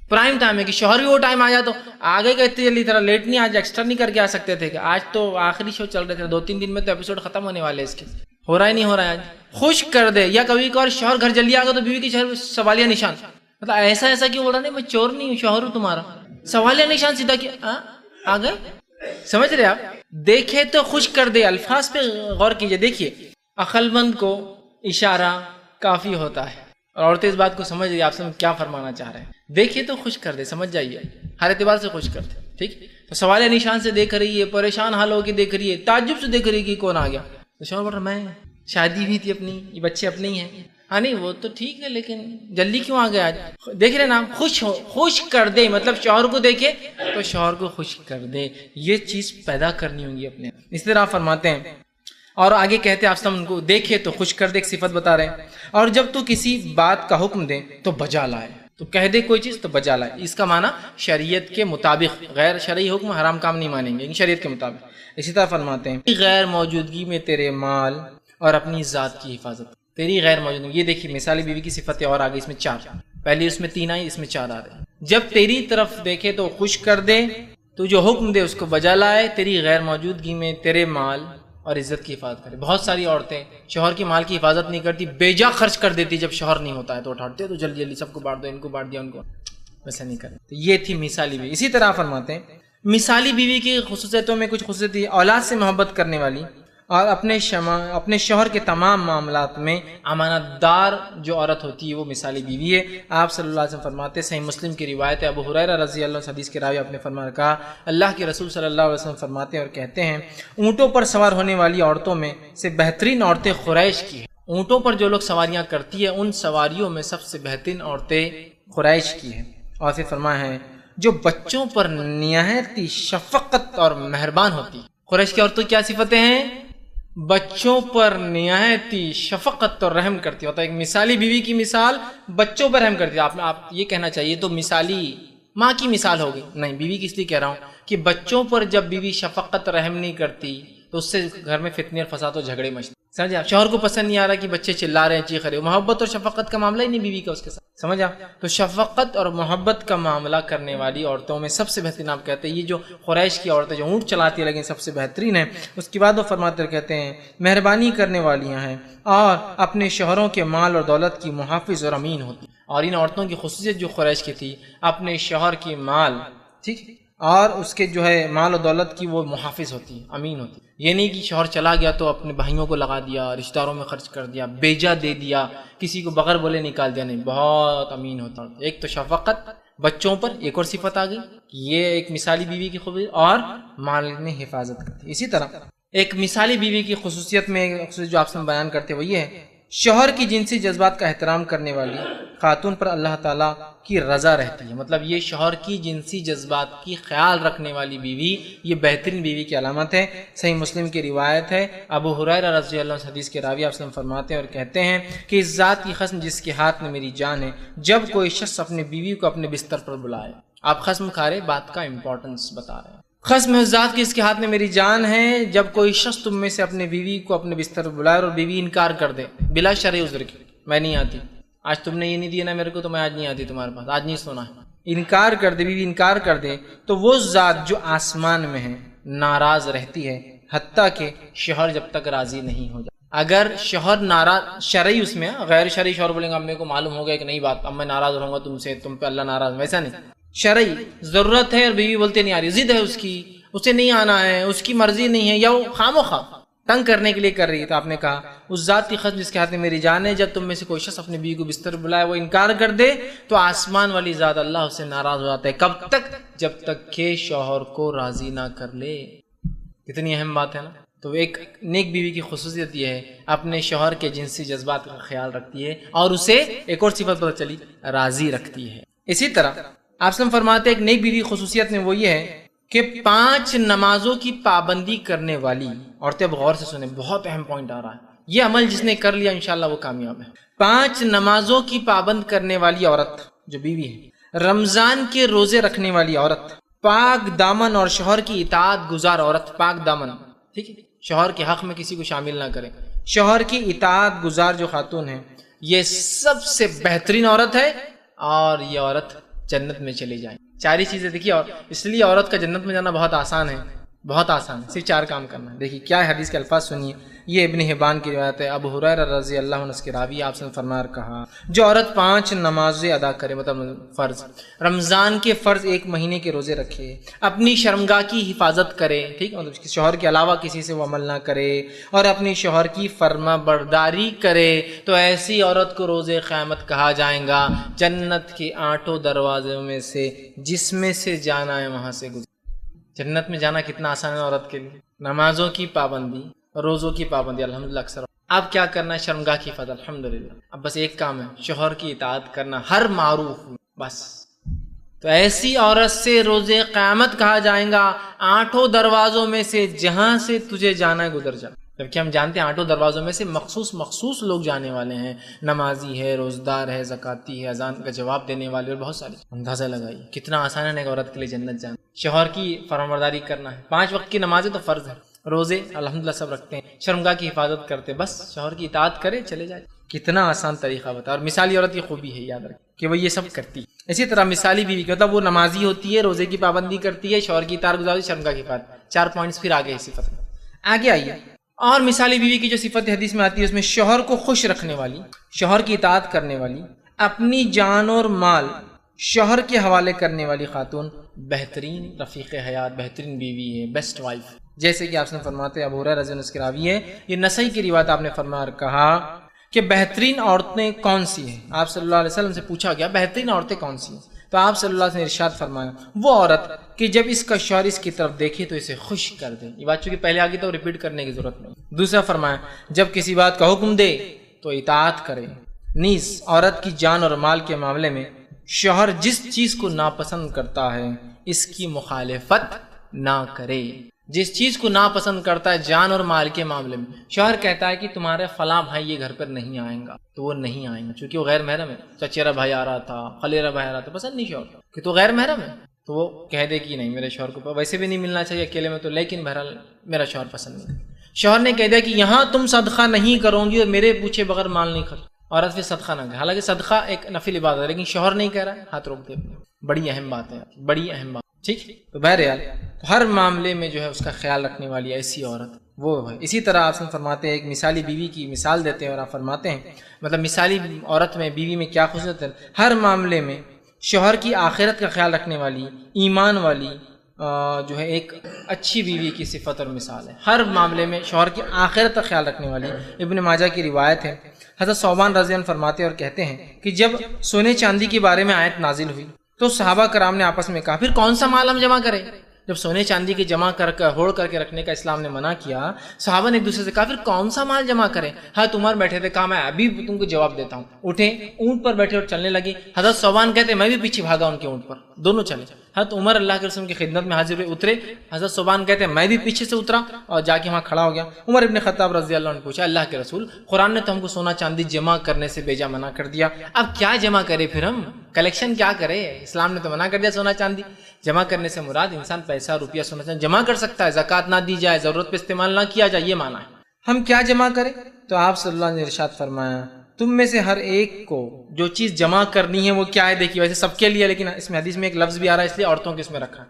A: پرائم ٹائم ہے کہ شوہر بھی وہ ٹائم آ جا تو آگے کہتے جلدی تھوڑا لیٹ نہیں، آج ایکسٹرا نہیں کر کے آ سکتے تھے کہ آج تو آخری شو چل رہے تھے، 2-3 دن میں تو ایپیسوڈ ختم ہونے والے اس کے. ہو رہا ہے آج. خوش کر دے. یا کبھی اور شوہر گھر جلدی آ گیا تو بیوی کی شوہر سوالیہ نشان، مطلب ایسا کیوں بول رہا نہیں، میں چور نہیں ہوں، شوہر ہوں تمہارا، سوالیہ نشان سیدھا کیا آ گئے. سمجھ رہے آپ؟ دیکھے تو خوش کر دے. الفاظ پہ غور کیجئے. دیکھیے عقل مند کو اشارہ کافی ہوتا ہے، اور عورتیں اس بات کو سمجھ رہی ہیں آپ سے کیا فرمانا چاہ رہے ہیں. دیکھیے تو خوش کر دے، سمجھ جائیے. ہر اعتبار سے خوش کرتے ہیں، ٹھیک. تو سوال نشان سے دیکھ رہی ہے، پریشان حال ہو کے دیکھ رہی ہے، تعجب سے دیکھ رہی ہے کہ کون آ گیا. تو شوہر بول رہا میں شادی بھی تھی اپنی، یہ بچے اپنے ہی ہیں. ہاں نہیں وہ تو ٹھیک ہے لیکن جلدی کیوں آ گیا آج؟ دیکھ رہے نا، خوش کر دے، مطلب شوہر کو دیکھے تو شوہر کو خوش کر دے. یہ چیز پیدا کرنی ہوگی اپنے. اس طرح فرماتے ہیں اور آگے کہتے ہیں آپ ان کو دیکھے تو خوش کر دے، ایک صفت بتا رہے ہیں. اور جب تو کسی بات کا حکم دے تو بجا لائے، تو کہہ دے کوئی چیز تو بجا لائے. اس کا معنی شریعت کے مطابق، غیر شرعی حکم حرام کام نہیں مانیں گے، لیکن شریعت کے مطابق. اسی طرح فرماتے ہیں غیر موجودگی میں تیرے مال اور اپنی ذات کی حفاظت، تیری غیر موجودگی. یہ دیکھیے مثالی بیوی کی صفتیں اور آگے اس میں 4، پہلی اس میں 3 آئی، اس میں 4 آ رہے ہیں. جب تیری طرف دیکھے تو خوش کر دے، تو جو حکم دے اس کو بجا لائے، تیری غیر موجودگی میں تیرے مال اور عزت کی حفاظت کرے. بہت ساری عورتیں شوہر کی مال کی حفاظت نہیں کرتی، بیجا خرچ کر دیتی. جب شوہر نہیں ہوتا ہے تو اٹھاتے تو جلدی جلدی سب کو بانٹ دو، ان کو بانٹ دیا، ان کو، ویسا نہیں کرتے. تو یہ تھی مثالی بیوی. اسی طرح فرماتے ہیں مثالی بیوی کی خصوصیتوں میں کچھ خصوصیت تھی، اولاد سے محبت کرنے والی اور اپنے شوہر کے تمام معاملات میں امانت دار جو عورت ہوتی ہے وہ مثالی بیوی ہے. آپ صلی اللہ علیہ وسلم فرماتے، صحیح مسلم کی روایت ہے، ابو ہریرہ رضی اللہ عنہ حدیث کے راوی، آپ نے فرمایا کہا اللہ کے رسول صلی اللہ علیہ وسلم فرماتے ہیں اور کہتے ہیں اونٹوں پر سوار ہونے والی عورتوں میں سے بہترین عورتیں قریش کی ہیں. اونٹوں پر جو لوگ سواریاں کرتی ہیں ان سواریوں میں سب سے بہترین عورتیں قریش کی ہیں. اور پھر فرمایا ہے جو بچوں پر نہایت شفقت اور مہربان ہوتی. قریش کی عورتوں کیا صفتیں ہیں؟ بچوں پر نہایت شفقت اور رحم کرتی. ہوتا ہے ایک مثالی بیوی کی مثال بچوں پر رحم کرتی ہے. آپ یہ کہنا چاہیے تو مثالی ماں کی مثال ہوگی، نہیں بیوی کی اس لیے کہہ رہا ہوں کہ بچوں پر جب بیوی شفقت رحم نہیں کرتی تو اس سے گھر میں فتنے اور فساد و جھگڑے مچتے. سمجھے آپ؟ شوہر کو پسند نہیں آ رہا کہ بچے چلا رہے ہیں، چیخ رہے، محبت اور شفقت کا معاملہ ہی نہیں بیوی کا اس کے ساتھ. سمجھا؟ تو شفقت اور محبت کا معاملہ کرنے والی عورتوں میں سب سے بہترین آپ کہتے ہیں یہ جو قریش کی عورتیں جو اونٹ چلاتی ہیں لیکن سب سے بہترین ہیں. اس کے بعد وہ فرماتے کہتے ہیں مہربانی کرنے والیاں ہیں اور اپنے شوہروں کے مال اور دولت کی محافظ اور امین ہوتی. اور ان عورتوں کی خصوصیت جو قریش کی تھی، اپنے شوہر کی مال، ٹھیک، اور اس کے جو ہے مال و دولت کی وہ محافظ ہوتی، امین ہوتی. یہ نہیں کہ شوہر چلا گیا تو اپنے بھائیوں کو لگا دیا، رشتہ داروں میں خرچ کر دیا، بیجا دے دیا، کسی کو بغیر بولے نکال دیا، نہیں، بہت امین ہوتا. ایک تو شفقت بچوں پر، ایک اور صفت آ گئی، یہ ایک مثالی بیوی کی خوبی، اور مال میں حفاظت کرتی. اسی طرح ایک مثالی بیوی کی خصوصیت میں جو آپ سے بیان کرتے وہ یہ ہے شوہر کی جنسی جذبات کا احترام کرنے والی خاتون پر اللہ تعالیٰ کی رضا رہتی ہے. مطلب یہ شوہر کی جنسی جذبات کی خیال رکھنے والی بیوی یہ بہترین بیوی کی علامت ہے. صحیح مسلم کی روایت ہے، ابو ہریرہ رضی اللہ عنہ حدیث کے راوی آپ سے فرماتے ہیں اور کہتے ہیں کہ اس ذات کی قسم جس کے ہاتھ میں میری جان ہے، جب کوئی شخص اپنے بیوی کو اپنے بستر پر بلائے. آپ قسم کھا رہے، بات کا امپورٹنس بتا رہے ہیں. قسم ہے اس ذات کی اس کے ہاتھ میں میری جان ہے، جب کوئی شخص تم میں سے اپنے بیوی کو اپنے بستر پر بلائے اور بیوی انکار کر دے بلا شرعی عذر کی، میں نہیں آتی، آج تم نے یہ نہیں دیا نا میرے کو تو میں آج نہیں آتی تمہارے پاس، آج نہیں سونا ہے، انکار کر دے، بیوی انکار کر دے، تو وہ ذات جو آسمان میں ہے ناراض رہتی ہے حتیٰ کہ شوہر جب تک راضی نہیں ہو جائے. اگر شوہر ناراض شرعی، اس میں غیر شرعی شوہر بولیں گا اب میرے کو معلوم ہو گیا کہ نہیں بات، اب میں ناراض رہوں گا تم سے، تم پہ اللہ ناراض، ویسا نہیں. شرعی ضرورت ہے اور بیوی بولتے نہیں آ رہی، ضد ہے اس کی، اسے نہیں آنا ہے، اس کی مرضی نہیں ہے، یا وہ خواہ تنگ کرنے کے لیے کر رہی ہے، تو آپ نے کہا اس ذات کی قسم جس کے ہاتھ میں میری جان ہے، جب تم میں سے کوئی شخص اپنے بیوی کو بستر بلائے وہ انکار کر دے تو آسمان والی ذات اللہ اس سے ناراض ہو جاتا ہے. کب تک؟ جب تک کہ شوہر کو راضی نہ کر لے. کتنی اہم بات ہے نا. تو ایک نیک بیوی کی خصوصیت یہ ہے اپنے شوہر کے جنسی جذبات کا خیال رکھتی ہے اور اسے ایک اور صفت پتہ چلی، راضی رکھتی ہے. اسی طرح آپ سے فرماتے ہیں ایک نیک بیوی خصوصیت میں وہ یہ ہے کہ 5 نمازوں کی پابندی کرنے والی عورتیں. اب غور سے سنیں، بہت اہم پوائنٹ آ رہا ہے، یہ عمل جس نے کر لیا انشاءاللہ وہ کامیاب ہے. 5 نمازوں کی پابند کرنے والی عورت جو بیوی ہے، رمضان کے روزے رکھنے والی عورت، پاک دامن اور شوہر کی اطاعت گزار عورت. پاک دامن، ٹھیک ہے، شوہر کے حق میں کسی کو شامل نہ کرے. شوہر کی اطاعت گزار جو خاتون ہے یہ سب سے بہترین عورت ہے اور یہ عورت جنت میں چلی جائے. 4 چیزیں دیکھیے، اور اس لیے عورت کا جنت میں جانا بہت آسان ہے، بہت آسان ہے، صرف 4 کام کرنا ہے. دیکھیے کیا ہے، حدیث کے الفاظ سنیے. یہ ابن حبان کی روایت ہے۔ ابو ہریرہ رضی اللہ عنہ اس کے راوی، آپ سے فرمایا کہا جو عورت 5 نمازیں ادا کرے، مطلب فرض، رمضان کے فرض 1 مہینے کے روزے رکھے، اپنی شرمگاہ کی حفاظت کرے، ٹھیک، مطلب شوہر کے علاوہ کسی سے وہ عمل نہ کرے، اور اپنی شوہر کی فرما برداری کرے، تو ایسی عورت کو روز قیامت کہا جائے گا جنت کے 8 دروازوں میں سے جس میں سے جانا ہے وہاں سے گزر۔ جنت میں جانا کتنا آسان ہے عورت کے لیے، نمازوں کی پابندی، روزوں کی پابندی، الحمدللہ اکثر۔ اب کیا کرنا ہے؟ شرمگاہ کی حفاظت، الحمدللہ۔ اب بس ایک کام ہے، شوہر کی اطاعت کرنا ہر معروف میں، بس۔ تو ایسی عورت سے روز قیامت کہا جائے گا 8 دروازوں میں سے جہاں سے تجھے جانا ہے گزر جا۔ جبکہ ہم جانتے ہیں 8 دروازوں میں سے مخصوص لوگ جانے والے ہیں، نمازی ہے، روزدار ہے، زکاتی ہے، اذان کا جواب دینے والے، اور بہت ساری۔ اندازہ لگائیے کتنا آسان ہے ایک عورت کے لیے جنت جانا۔ شوہر کی فرمانبرداری کرنا ہے، 5 وقت کی نمازیں تو فرض ہے، روزے الحمدللہ سب رکھتے ہیں، شرمگاہ کی حفاظت کرتے، بس شوہر کی اطاعت کرے چلے جائے۔ کتنا آسان طریقہ بتا۔ اور مثالی عورت کی خوبی ہے، یاد رکھیں کہ وہ یہ سب کرتی۔ اسی طرح مثالی بیوی کا مطلب وہ نمازی ہوتی ہے، روزے کی پابندی کرتی ہے، شوہر کی اطاعت گزارتی، شرمگاہ کی حفاظت۔ 4 پوائنٹس پھر آگے اس صفت میں آگے آئیے۔ اور مثالی بیوی کی جو صفت حدیث میں آتی ہے اس میں شوہر کو خوش رکھنے والی، شوہر کی اطاعت کرنے والی، اپنی جان اور مال شوہر کے حوالے کرنے والی خاتون بہترین رفیق حیات، بہترین بیوی ہے، بیسٹ وائف۔ جیسے کہ آپ نے فرماتے ابو ہریرہ رضی اللہ عنہ اس کے راوی ہے، یہ نسائی کی روایت، آپ نے فرمایا کہا کہ بہترین عورتیں کون سی ہیں؟ آپ صلی اللہ علیہ وسلم سے پوچھا گیا بہترین عورتیں کون سی ہیں؟ تو آپ صلی اللہ علیہ وسلم نے ارشاد فرمایا وہ عورت کہ جب اس کا شوہر اس کی طرف دیکھے تو اسے خوش کر دے۔ یہ بات چونکہ پہلے آگے تو ریپیٹ کرنے کی ضرورت نہیں۔ دوسرا فرمایا جب کسی بات کا حکم دے تو اطاعت کرے۔ نیز عورت کی جان اور مال کے معاملے میں شوہر جس چیز کو ناپسند کرتا ہے اس کی مخالفت نہ کرے۔ جس چیز کو ناپسند کرتا ہے جان اور مال کے معاملے میں، شوہر کہتا ہے کہ تمہارے فلاں بھائی یہ گھر پر نہیں آئیں گا تو وہ نہیں آئیں گا، چونکہ وہ غیر محرم ہے۔ چچیرا بھائی آ رہا تھا، خلیرا بھائی آ رہا تھا، پسند نہیں شوہر کہ تو غیر محرم ہے، تو وہ کہہ دے کہ نہیں میرے شوہر کو ویسے بھی نہیں ملنا چاہیے اکیلے میں تو، لیکن بہرحال میرا شوہر پسند نہیں۔ شوہر نے کہہ دیا کہ یہاں تم صدقہ نہیں کرو گی اور میرے پوچھے بغیر مال نہیں خرچ، عورت پھر صدقہ نہ کرے۔ حالانکہ صدقہ ایک نفل عبادت ہے لیکن شوہر نہیں کہہ رہا ہے، ہاتھ روک دے۔ بڑی اہم بات ہے، بڑی اہم بات، ٹھیک۔ تو بہرحال ہر معاملے میں جو ہے اس کا خیال رکھنے والی ایسی عورت وہ ہے۔ اسی طرح آپ فرماتے ہیں ایک مثالی بیوی کی مثال دیتے ہیں اور آپ فرماتے ہیں مطلب مثالی عورت میں بیوی میں کیا خصوصیت ہے؟ ہر معاملے میں شوہر کی آخرت کا خیال رکھنے والی، ایمان والی جو ہے ایک اچھی بیوی کی صفت اور مثال ہے۔ ہر معاملے میں شوہر کی آخرت کا خیال رکھنے والی۔ ابن ماجہ کی روایت ہے، حضرت ثوبان رضی اللہ عنہ فرماتے اور کہتے ہیں کہ جب سونے چاندی کے بارے میں آیت نازل ہوئی تو صحابہ کرام نے آپس میں کہا پھر کون سا مال ہم جمع کریں؟ جب سونے چاندی کے جمع ہوڑ کر کے رکھنے کا اسلام نے منع کیا، صحابہ نے ایک دوسرے سے کہا پھر کون سا مال جمع کریں؟ حضرت عمر بیٹھے تھے، کہا میں ابھی تم کو جواب دیتا ہوں۔ اٹھے، اونٹ پر بیٹھے اور چلنے لگے۔ حضرت ثوبان کہتے میں بھی پیچھے بھاگا ان کے اونٹ پر، دونوں چلے۔ حضرت عمر اللہ کے رسول کی خدمت میں حاضر ہوئے، اترے۔ حضرت ثوبان کہتے ہیں میں بھی پیچھے سے اترا اور جا کے وہاں کھڑا ہو گیا۔ عمر ابن خطاب رضی اللہ عنہ نے پوچھا اللہ کے رسول قرآن نے تو ہم کو سونا چاندی جمع کرنے سے بیجا منع کر دیا، اب کیا جمع کرے؟ پھر ہم کلیکشن کیا کرے؟ اسلام نے تو منع کر دیا سونا چاندی جمع کرنے سے، مراد انسان پیسہ روپیہ سونا چاندی جمع کر سکتا ہے، زکوٰۃ نہ دی جائے، ضرورت پہ استعمال نہ کیا جائے، یہ مانا ہے۔ ہم کیا جمع کریں؟ تو آپ صلی اللہ علیہ وسلم نے ارشاد فرمایا تم میں سے ہر ایک کو جو چیز جمع کرنی ہے وہ کیا ہے؟ دیکھیے ویسے سب کے لیے، لیکن اس میں حدیث میں ایک لفظ بھی آ رہا ہے اس لیے عورتوں کے اس میں رکھا ہے۔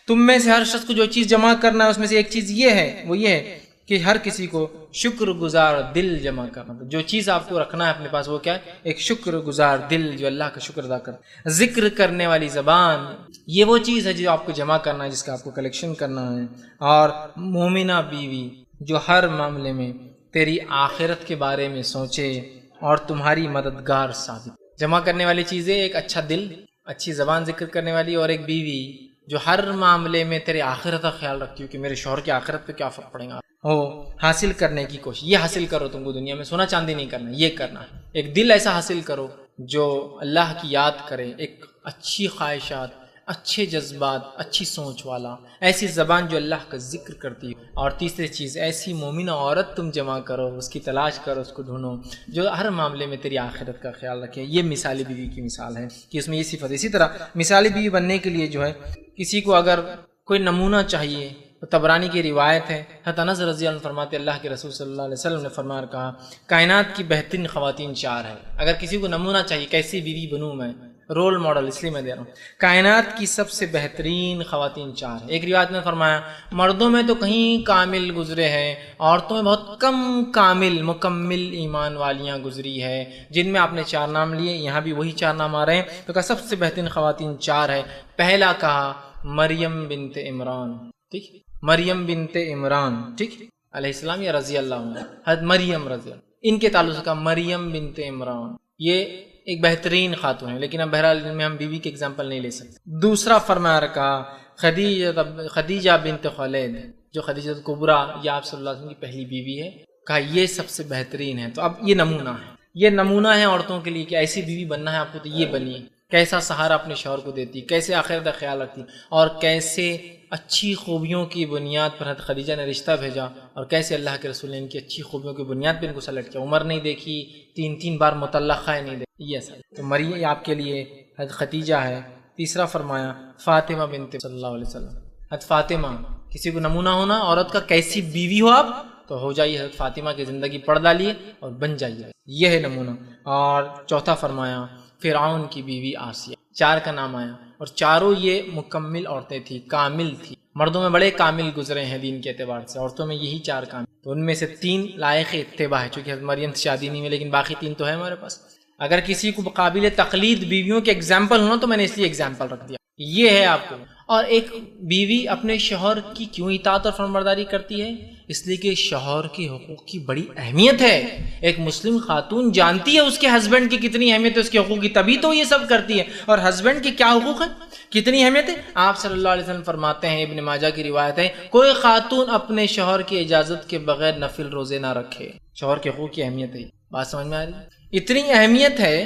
A: تم میں سے ہر شخص کو جو چیز جمع کرنا ہے اس میں سے ایک چیز یہ ہے، وہ یہ ہے کہ ہر کسی کو شکر گزار دل جمع کرنا۔ جو چیز آپ کو رکھنا ہے اپنے پاس وہ کیا ہے؟ ایک شکر گزار دل جو اللہ کا شکر ادا کرتا، ذکر کرنے والی زبان، یہ وہ چیز ہے جو آپ کو جمع کرنا ہے، جس کا آپ کو کلیکشن کرنا ہے۔ اور مومنہ بیوی جو ہر معاملے میں تیری آخرت کے بارے میں سوچے اور تمہاری مددگار ثابت۔ جمع کرنے والی چیزیں ایک اچھا دل، اچھی زبان ذکر کرنے والی، اور ایک بیوی جو ہر معاملے میں تیرے آخرت کا خیال رکھتی ہو کہ میرے شوہر کی آخرت پہ کیا فرق پڑے گا، ہو حاصل کرنے کی کوشش۔ یہ حاصل کرو تم کو دنیا میں، سونا چاندی نہیں کرنا، یہ کرنا ہے۔ ایک دل ایسا حاصل کرو جو اللہ کی یاد کرے، ایک اچھی خواہشات، اچھے جذبات، اچھی سوچ والا، ایسی زبان جو اللہ کا ذکر کرتی ہے۔ اور تیسری چیز ایسی مومنہ عورت تم جمع کرو، اس کی تلاش کرو، اس کو ڈھونڈو جو ہر معاملے میں تیری آخرت کا خیال رکھے۔ یہ مثالی بیوی کی مثال ہے کہ اس میں یہ صفت ہے۔ اسی طرح مثالی بیوی بننے کے لیے جو ہے کسی کو اگر کوئی نمونہ چاہیے تو طبرانی کی روایت ہے، حضرت انس رضی اللہ عنہ فرماتے اللہ کے رسول صلی اللہ علیہ وسلم نے فرمایا کہا کائنات کی بہترین خواتین 4 ہیں۔ اگر کسی کو نمونہ چاہیے کیسی بیوی بنوں میں، رول ماڈل اس لیے میں دے رہا ہوں. کائنات کی سب سے بہترین خواتین 4 ہیں. ایک روایت میں فرمایا مردوں میں تو کہیں کامل گزرے ہیں، عورتوں میں بہت کم کامل مکمل ایمان والیاں گزری ہے، جن میں آپ نے 4 نام لیے، یہاں بھی وہی 4 نام آ رہے ہیں. تو کہا سب سے بہترین خواتین 4 ہے. پہلا کہا مریم بنت عمران، ٹھیک، مریم بنت عمران، ٹھیک، علیہ السلام یا رضی اللہ عنہ، حضرت مریم رضی اللہ، ان کے تعلق سے کہا مریم بنت عمران. یہ ایک بہترین خاتون ہے، لیکن اب بہرحال ان میں ہم بیوی کی اگزامپل نہیں لے سکتے. دوسرا فرمایا رکھا خدیجہ بنت خولید، جو خدیجہ کبریٰ یا آپ صلی اللہ علیہ وسلم کی پہلی بیوی ہے. کہا یہ سب سے بہترین ہے. تو اب یہ نمونہ ہے، یہ نمونہ ہے عورتوں کے لیے کہ ایسی بیوی بننا ہے آپ کو تو یہ بنیے. کیسا سہارا اپنے شوہر کو دیتی، کیسے آخرت کا خیال رکھتی، اور کیسے اچھی خوبیوں کی بنیاد پر حضرت خدیجہ نے رشتہ بھیجا، اور کیسے اللہ کے رسول نے ان کی اچھی خوبیوں کی بنیاد پہ ان کو سلیکٹ کیا. عمر نہیں دیکھی، 3 بار مطلقہ نہیں دیکھی. یہ سب تو مریم آپ کے لیے حضرت خدیجہ ہے. تیسرا فرمایا فاطمہ بنت صلی اللہ علیہ وسلم. حضرت فاطمہ، کسی کو نمونہ ہونا عورت کا، کیسی بیوی ہو آپ تو ہو جائیے حضرت فاطمہ کی زندگی پڑھ ڈالیے اور بن جائیے، یہ ہے نمونہ. اور چوتھا فرمایا فرعون کی بیوی آسیہ. 4 کا نام آیا، اور چاروں یہ مکمل عورتیں تھیں، کامل تھی. مردوں میں بڑے کامل گزرے ہیں دین کے اعتبار سے، عورتوں میں یہی 4 کامل. تو ان میں سے 3 لائق اتباع ہے، چونکہ حضرت مریم سے شادی نہیں ہوئی، لیکن باقی 3 تو ہے ہمارے پاس. اگر کسی کو قابل تقلید بیویوں کے اگزامپل ہونا تو میں نے اس لیے اگزامپل رکھ دیا. یہ ہے آپ کو. اور ایک بیوی اپنے شوہر کی کیوں اطاعت اور فرمانبرداری کرتی ہے؟ اس لیے کہ شوہر کے حقوق کی بڑی اہمیت ہے. ایک مسلم خاتون جانتی ہے اس کے ہسبینڈ کی کتنی اہمیت ہے اس کے حقوق کی، تبھی تو یہ سب کرتی ہے. اور ہسبینڈ کے کیا حقوق ہیں، کتنی اہمیت ہے؟ آپ صلی اللہ علیہ وسلم فرماتے ہیں، ابن ماجہ کی روایت ہے، کوئی خاتون اپنے شوہر کی اجازت کے بغیر نفل روزے نہ رکھے. شوہر کے حقوق کی اہمیت ہے. بات سمجھ میں آ رہی؟ اتنی اہمیت ہے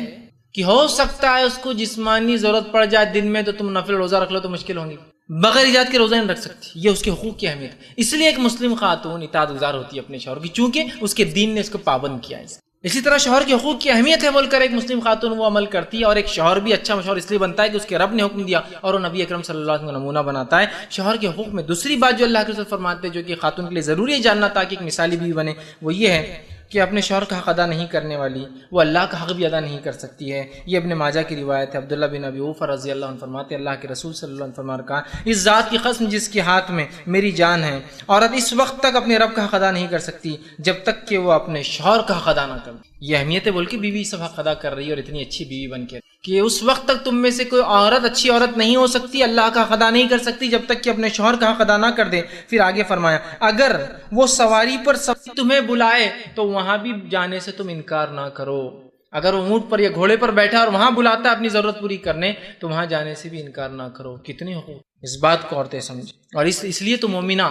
A: کہ ہو سکتا ہے اس کو جسمانی ضرورت پڑ جائے دن میں تو تم نفل روزہ رکھ لو تو مشکل ہوں گی، بغیر اجازت کے روزہ نہیں رکھ سکتی. یہ اس کے حقوق کی اہمیت ہے. اس لیے ایک مسلم خاتون اطاعت گزار ہوتی ہے اپنے شوہر کی، چونکہ اس کے دین نے اس کو پابند کیا ہے. اسی طرح شوہر کے حقوق کی اہمیت ہے بول کر ایک مسلم خاتون وہ عمل کرتی ہے. اور ایک شوہر بھی اچھا شوہر اس لیے بنتا ہے کہ اس کے رب نے حکم دیا اور وہ نبی اکرم صلی اللہ علیہ وسلم کا نمونہ بناتا ہے. شوہر کے حقوق میں دوسری بات جو اللہ کے رسول فرماتے ہیں، جو کہ خاتون کے لیے ضروری ہے جاننا تاکہ ایک مثالی بیوی بنے، وہ یہ ہے کہ اپنے شوہر کا حق ادا نہیں کرنے والی وہ اللہ کا حق بھی ادا نہیں کر سکتی ہے. یہ ابن ماجہ کی روایت ہے. عبداللہ بن ابی اوفیٰ رضی اللہ عنہ فرماتے ہیں اللہ کے رسول صلی اللہ علیہ وسلم نے کہا اس ذات کی قسم جس کے ہاتھ میں میری جان ہے، عورت اس وقت تک اپنے رب کا حق ادا نہیں کر سکتی جب تک کہ وہ اپنے شوہر کا حق ادا نہ کر. یہ اہمیت ہے بول کے بیوی سب حق ادا کر رہی ہے، اور اتنی اچھی بیوی بن کے کہ اس وقت تک تم میں سے کوئی عورت اچھی عورت نہیں ہو سکتی، اللہ کا حق ادا نہیں کر سکتی جب تک کہ اپنے شوہر کا حق ادا نہ کر دے. پھر آگے فرمایا اگر وہ سواری پر تمہیں بلائے تو وہاں بھی جانے سے تم انکار نہ کرو. اگر وہ اونٹ پر یا گھوڑے پر بیٹھا اور وہاں بلاتا ہے اپنی ضرورت پوری کرنے تو وہاں جانے سے بھی انکار نہ کرو. کتنے حقوق، اس بات کو عورتیں سمجھیں. اور اس لیے تو مومنہ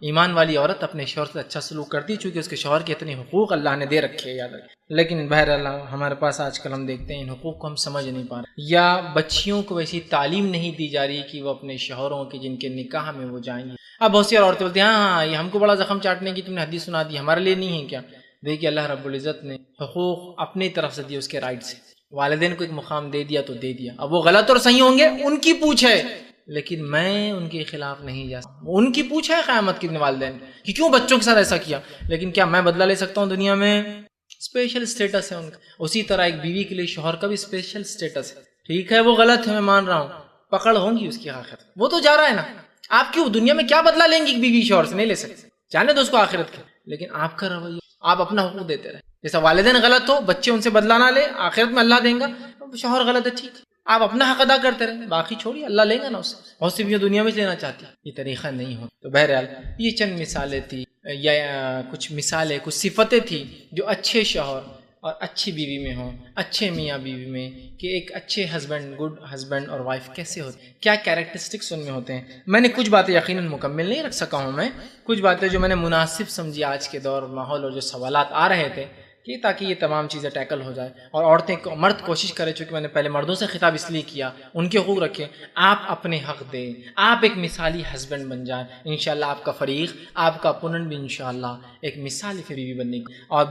A: ایمان والی عورت اپنے شوہر سے اچھا سلوک کرتی ہے، چونکہ اس کے شوہر کے اتنے حقوق اللہ نے دے رکھے ہیں، یاد رکھیں. لیکن بہرحال ہمارے پاس آج کل ہم دیکھتے ہیں ان حقوق کو ہم سمجھ نہیں پا رہے، یا بچیوں کو ویسی تعلیم نہیں دی جا رہی کہ وہ اپنے شوہروں کے جن کے نکاح میں وہ جائیں گی. اب بہت سی عورتیں بولتی ہیں ہاں یہ ہم کو بڑا زخم چاٹنے کی تم نے حدیث سنا دی، ہمارے لیے نہیں ہے کیا؟ دیکھیے اللہ رب العزت نے حقوق اپنی طرف سے دیے، اس کے رائٹ سے. والدین کو ایک مقام دے دیا تو دے دیا. اب وہ غلط اور صحیح ہوں گے ان کی پوچھ ہے، لیکن میں ان کے خلاف نہیں جا سکتا. ان کی پوچھ ہے قیامت کے دن والدین کہ کیوں بچوں کے ساتھ ایسا کیا، لیکن کیا میں بدلہ لے سکتا ہوں؟ دنیا میں اسپیشل اسٹیٹس ہے ان کا. اسی طرح ایک بیوی کے لیے شوہر کا بھی اسپیشل اسٹیٹس ہے. ٹھیک ہے وہ غلط ہے، میں مان رہا ہوں، پکڑ ہوں گی اس کی آخرت، وہ تو جا رہا ہے نا. آپ کیوں دنیا میں کیا بدلہ لیں گی؟ ایک بیوی شوہر سے نہیں لے سکتے، جانے دو اس کو آخرت کے. لیکن آپ کا رویہ، آپ اپنا حقوق دیتے رہے. جیسا والدین غلط ہو، بچے ان سے بدلہ نہ لے، آخرت میں اللہ دیں گا. شوہر غلط ہے، ٹھیک، آپ اپنا حق ادا کرتے رہے، باقی چھوڑیے، اللہ لے گا نا اس سے. بہت سی بیویاں دنیا میں لینا چاہتی ہیں، یہ طریقہ نہیں ہو. تو بہرحال یہ چند مثالیں تھی، یا کچھ مثالیں، کچھ صفتیں تھیں جو اچھے شوہر اور اچھی بیوی میں ہوں، اچھے میاں بیوی میں، کہ ایک اچھے ہسبینڈ، گڈ ہسبینڈ اور وائف کیسے ہوتے ہیں، کیا کیریکٹرسٹکس ان میں ہوتے ہیں. میں نے کچھ باتیں یقیناً مکمل نہیں رکھ سکا ہوں، میں کچھ باتیں جو میں نے مناسب سمجھی آج کے دور ماحول اور جو سوالات آ رہے تھے کہ تاکہ یہ تمام چیزیں ٹیکل ہو جائے. اور عورتیں مرد کوشش کرے، چونکہ میں نے پہلے مردوں سے خطاب اس لیے کیا، ان کے حقوق رکھیں، آپ اپنے حق دیں، آپ ایک مثالی ہسبینڈ بن جائیں. انشاءاللہ آپ کا فریق، آپ کا اپوننٹ بھی انشاءاللہ ایک مثالی بیوی بننے کی. اور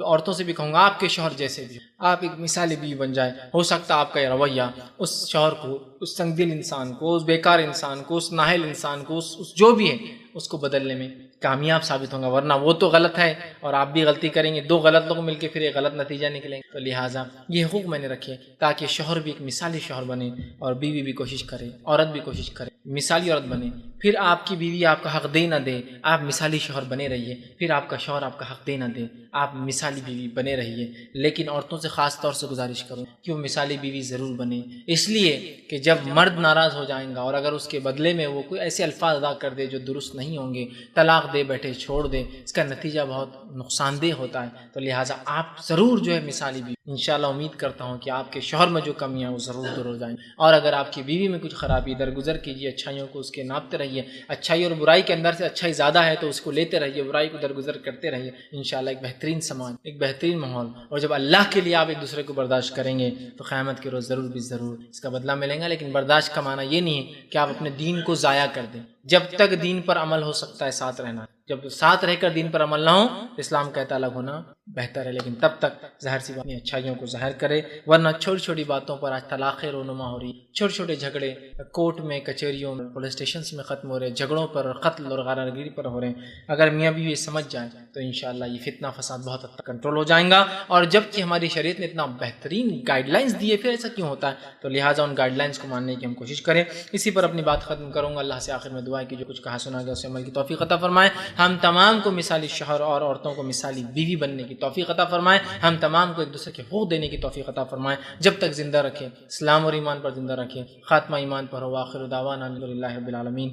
A: عورتوں سے بھی کہوں گا آپ کے شوہر جیسے بھی آپ ایک مثالی بیوی بن جائیں. ہو سکتا آپ کا یہ رویہ اس شوہر کو، اس سنگ دل انسان کو، اس بیکار انسان کو، اس نااہل انسان کو، اس جو بھی ہے اس کو بدلنے میں کامیاب ثابت ہوں گا، ورنہ وہ تو غلط ہے اور آپ بھی غلطی کریں گے، دو غلط لوگ مل کے پھر ایک غلط نتیجہ نکلیں گے۔ تو لہٰذا یہ حقوق میں نے رکھے تاکہ شوہر بھی ایک مثالی شوہر بنے اور بیوی بھی کوشش کرے، عورت بھی کوشش کرے مثالی عورت بنے۔ پھر آپ کی بیوی آپ کا حق دے نہ دے، آپ مثالی شوہر بنے رہیے، پھر آپ کا شوہر آپ کا حق دے نہ دے، آپ مثالی بیوی بنے رہیے۔ لیکن عورتوں سے خاص طور سے گزارش کروں کہ وہ مثالی بیوی ضرور بنے، اس لیے کہ جب مرد ناراض ہو جائیں گا اور اگر اس کے بدلے میں وہ کوئی ایسے الفاظ ادا کر دے جو درست نہیں ہوں گے، طلاق دے بیٹھے چھوڑ دے، اس کا نتیجہ بہت نقصان دہ ہوتا ہے۔ تو لہٰذا آپ ضرور جو ہے مثالی بیوی، انشاءاللہ امید کرتا ہوں کہ آپ کے شوہر میں جو کمیاں وہ ضرور دور ہو جائیں، اور اگر آپ کی بیوی میں کچھ خرابی درگزر کیجیے، اچھائیوں کو اس کے ناپتے رہیے، اچھائی اور برائی کے اندر سے اچھائی زیادہ ہے تو اس کو لیتے رہیے، برائی کو درگزر کرتے رہیے، انشاءاللہ ایک بہترین سماج، ایک بہترین ماحول، اور جب اللہ کے لیے آپ ایک دوسرے کو برداشت کریں گے تو قیامت کے روز ضرور بھی ضرور اس کا بدلہ ملے گا۔ لیکن برداشت کا معنی یہ نہیں ہے کہ آپ اپنے دین کو ضائع کر دیں، جب تک دین پر عمل ہو سکتا ہے ساتھ رہنا، جب ساتھ رہ کر دین پر عمل نہ ہو تو اسلام کہتا الگ ہونا بہتر ہے، لیکن تب تک ظاہر سی بات اچھائیوں کو ظاہر کرے، ورنہ چھوٹی چھوٹی باتوں پر آج طلاقیں رونما ہو رہی، چھوٹے چھوٹے جھگڑے کورٹ میں، کچہریوں میں، پولیس اسٹیشنز میں ختم ہو رہے، جھگڑوں پر، قتل اور غارہ گیری پر ہو رہے ہیں۔ اگر میاں بیوی یہ سمجھ جائیں تو انشاءاللہ یہ فتنہ فساد بہت حد تک کنٹرول ہو جائیں گا، اور جب کہ ہماری شریعت نے اتنا بہترین گائیڈ لائنز دی ہے پھر ایسا کیوں ہوتا ہے؟ تو لہٰذا ان گائیڈ لائنز کو ماننے کی ہم کوشش کریں۔ اسی پر اپنی بات ختم کروں گا، اللہ سے آخر میں دعا ہے کہ جو کچھ کہا سنا گیا اسے عمل کی توفیق عطا فرمائے، ہم تمام کو مثالی شوہر اور عورتوں کو مثالی بیوی بننے کی توفیق عطا فرمائے، ہم تمام کو ایک دوسرے کے حقوق دینے کی توفیق عطا فرمائے، جب تک زندہ رکھے، اسلام اور ایمان پر زندہ رکھے، خاتمہ ایمان پر ہو، آخر دعوانا الحمدللہ رب العالمین۔